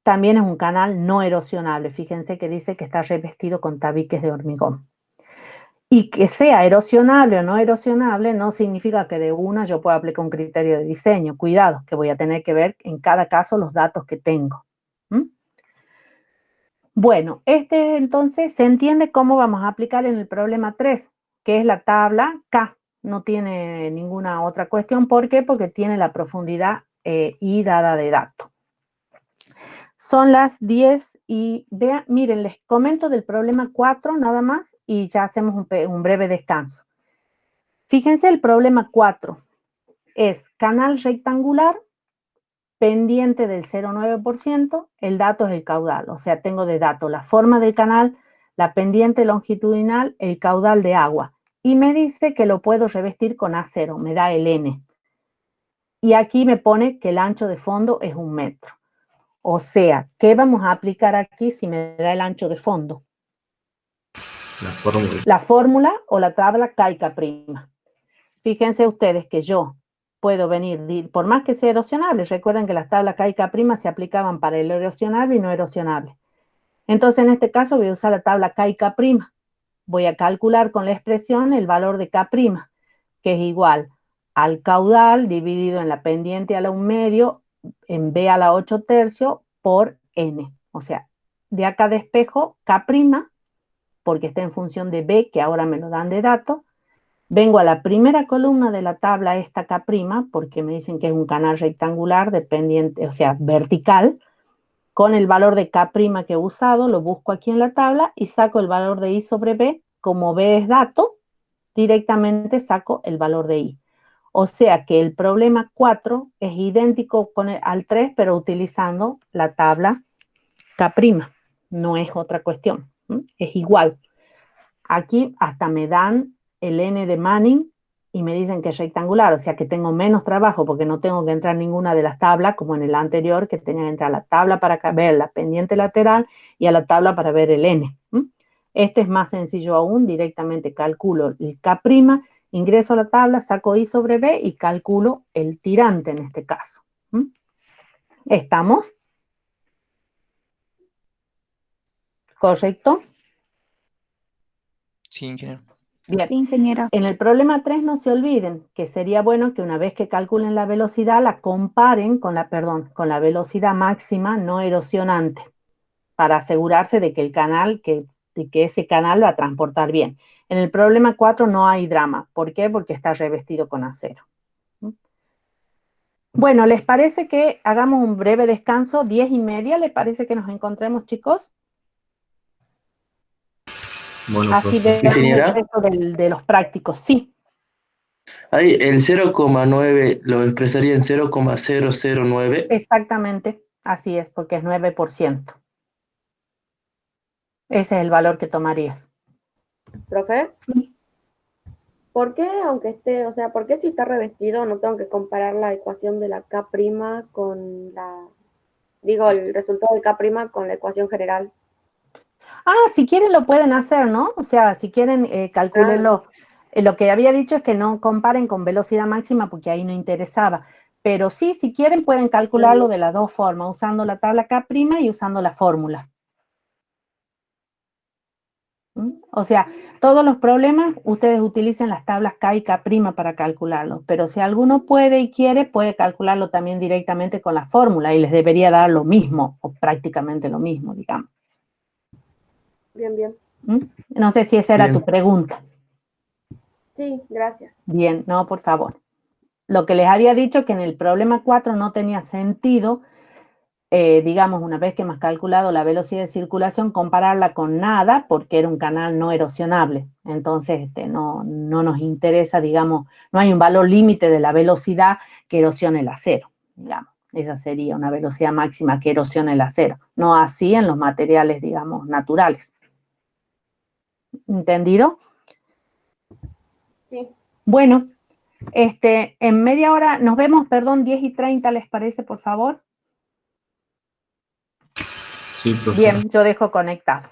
también es un canal no erosionable. Fíjense que dice que está revestido con tabiques de hormigón. Y que sea erosionable o no erosionable no significa que de una yo pueda aplicar un criterio de diseño. Cuidado, que voy a tener que ver en cada caso los datos que tengo. Bueno, entonces se entiende cómo vamos a aplicar en el problema 3, que es la tabla K. No tiene ninguna otra cuestión. ¿Por qué? Porque tiene la profundidad y dada de datos. Son las 10 y vean, miren, les comento del problema 4 nada más y ya hacemos un breve descanso. Fíjense, el problema 4 es canal rectangular, pendiente del 0,9%, el dato es el caudal, o sea, tengo de dato la forma del canal, la pendiente longitudinal, el caudal de agua, y me dice que lo puedo revestir con A0, me da el N. Y aquí me pone que el ancho de fondo es 1 metro. O sea, ¿qué vamos a aplicar aquí si me da el ancho de fondo? La fórmula o la tabla K y K'. Fíjense ustedes que yo puedo venir, por más que sea erosionable, recuerden que las tablas K y K' se aplicaban para el erosionable y no erosionable. Entonces, en este caso voy a usar la tabla K y K'. Voy a calcular con la expresión el valor de K', que es igual al caudal dividido en la pendiente a la 1 medio, en B a la 8 tercios, por N. O sea, de acá despejo K', porque está en función de B, que ahora me lo dan de dato. Vengo a la primera columna de la tabla, esta K', porque me dicen que es un canal rectangular dependiente, o sea, vertical, con el valor de K' que he usado, lo busco aquí en la tabla y saco el valor de I sobre B. Como B es dato, directamente saco el valor de I. O sea que el problema 4 es idéntico al 3, pero utilizando la tabla K'. no es otra cuestión, es igual. Aquí hasta me dan el n de Manning y me dicen que es rectangular, o sea que tengo menos trabajo porque no tengo que entrar ninguna de las tablas, como en el anterior, que tenía que entrar a la tabla para ver la pendiente lateral y a la tabla para ver el n. Este es más sencillo aún, directamente calculo el K', ingreso a la tabla, saco I sobre B y calculo el tirante en este caso. ¿Estamos? ¿Correcto? Sí, ingeniero. Bien. Sí, ingeniero. En el problema 3 no se olviden que sería bueno que una vez que calculen la velocidad la comparen con la velocidad máxima no erosionante para asegurarse de que ese canal va a transportar bien. En el problema 4 no hay drama. ¿Por qué? Porque está revestido con acero. Bueno, ¿les parece que hagamos un breve descanso? 10:30, ¿les parece que nos encontremos, chicos? Bueno, Así profe. vemos el Ingeniera, resto de los prácticos. Sí, ahí el 0,9 lo expresaría en 0,009. exactamente. Así es, porque es 9%. Ese es el valor que tomarías. ¿Profe? Sí. ¿Por qué, aunque esté, o sea, por qué si está revestido no tengo que comparar la ecuación de la K' con el resultado de K' con la ecuación general? Si quieren lo pueden hacer, ¿no? O sea, si quieren, calcúlenlo. Lo que había dicho es que no comparen con velocidad máxima porque ahí no interesaba. Pero sí, si quieren pueden calcularlo de las dos formas, usando la tabla K' y usando la fórmula. O sea, todos los problemas ustedes utilicen las tablas K y K' para calcularlo, pero si alguno puede y quiere, puede calcularlo también directamente con la fórmula y les debería dar lo mismo, o prácticamente lo mismo, digamos. Bien, bien. No sé si esa era tu pregunta. Sí, gracias. Bien, no, por favor. Lo que les había dicho que en el problema 4 no tenía sentido, digamos, una vez que hemos calculado la velocidad de circulación, compararla con nada, porque era un canal no erosionable. Entonces, no nos interesa, digamos, no hay un valor límite de la velocidad que erosione el acero, digamos. Esa sería una velocidad máxima que erosione el acero. No así en los materiales, digamos, naturales. ¿Entendido? Sí. Bueno, en media hora, nos vemos, 10:30, ¿les parece, por favor? Sí, profe. Bien, yo dejo conectado.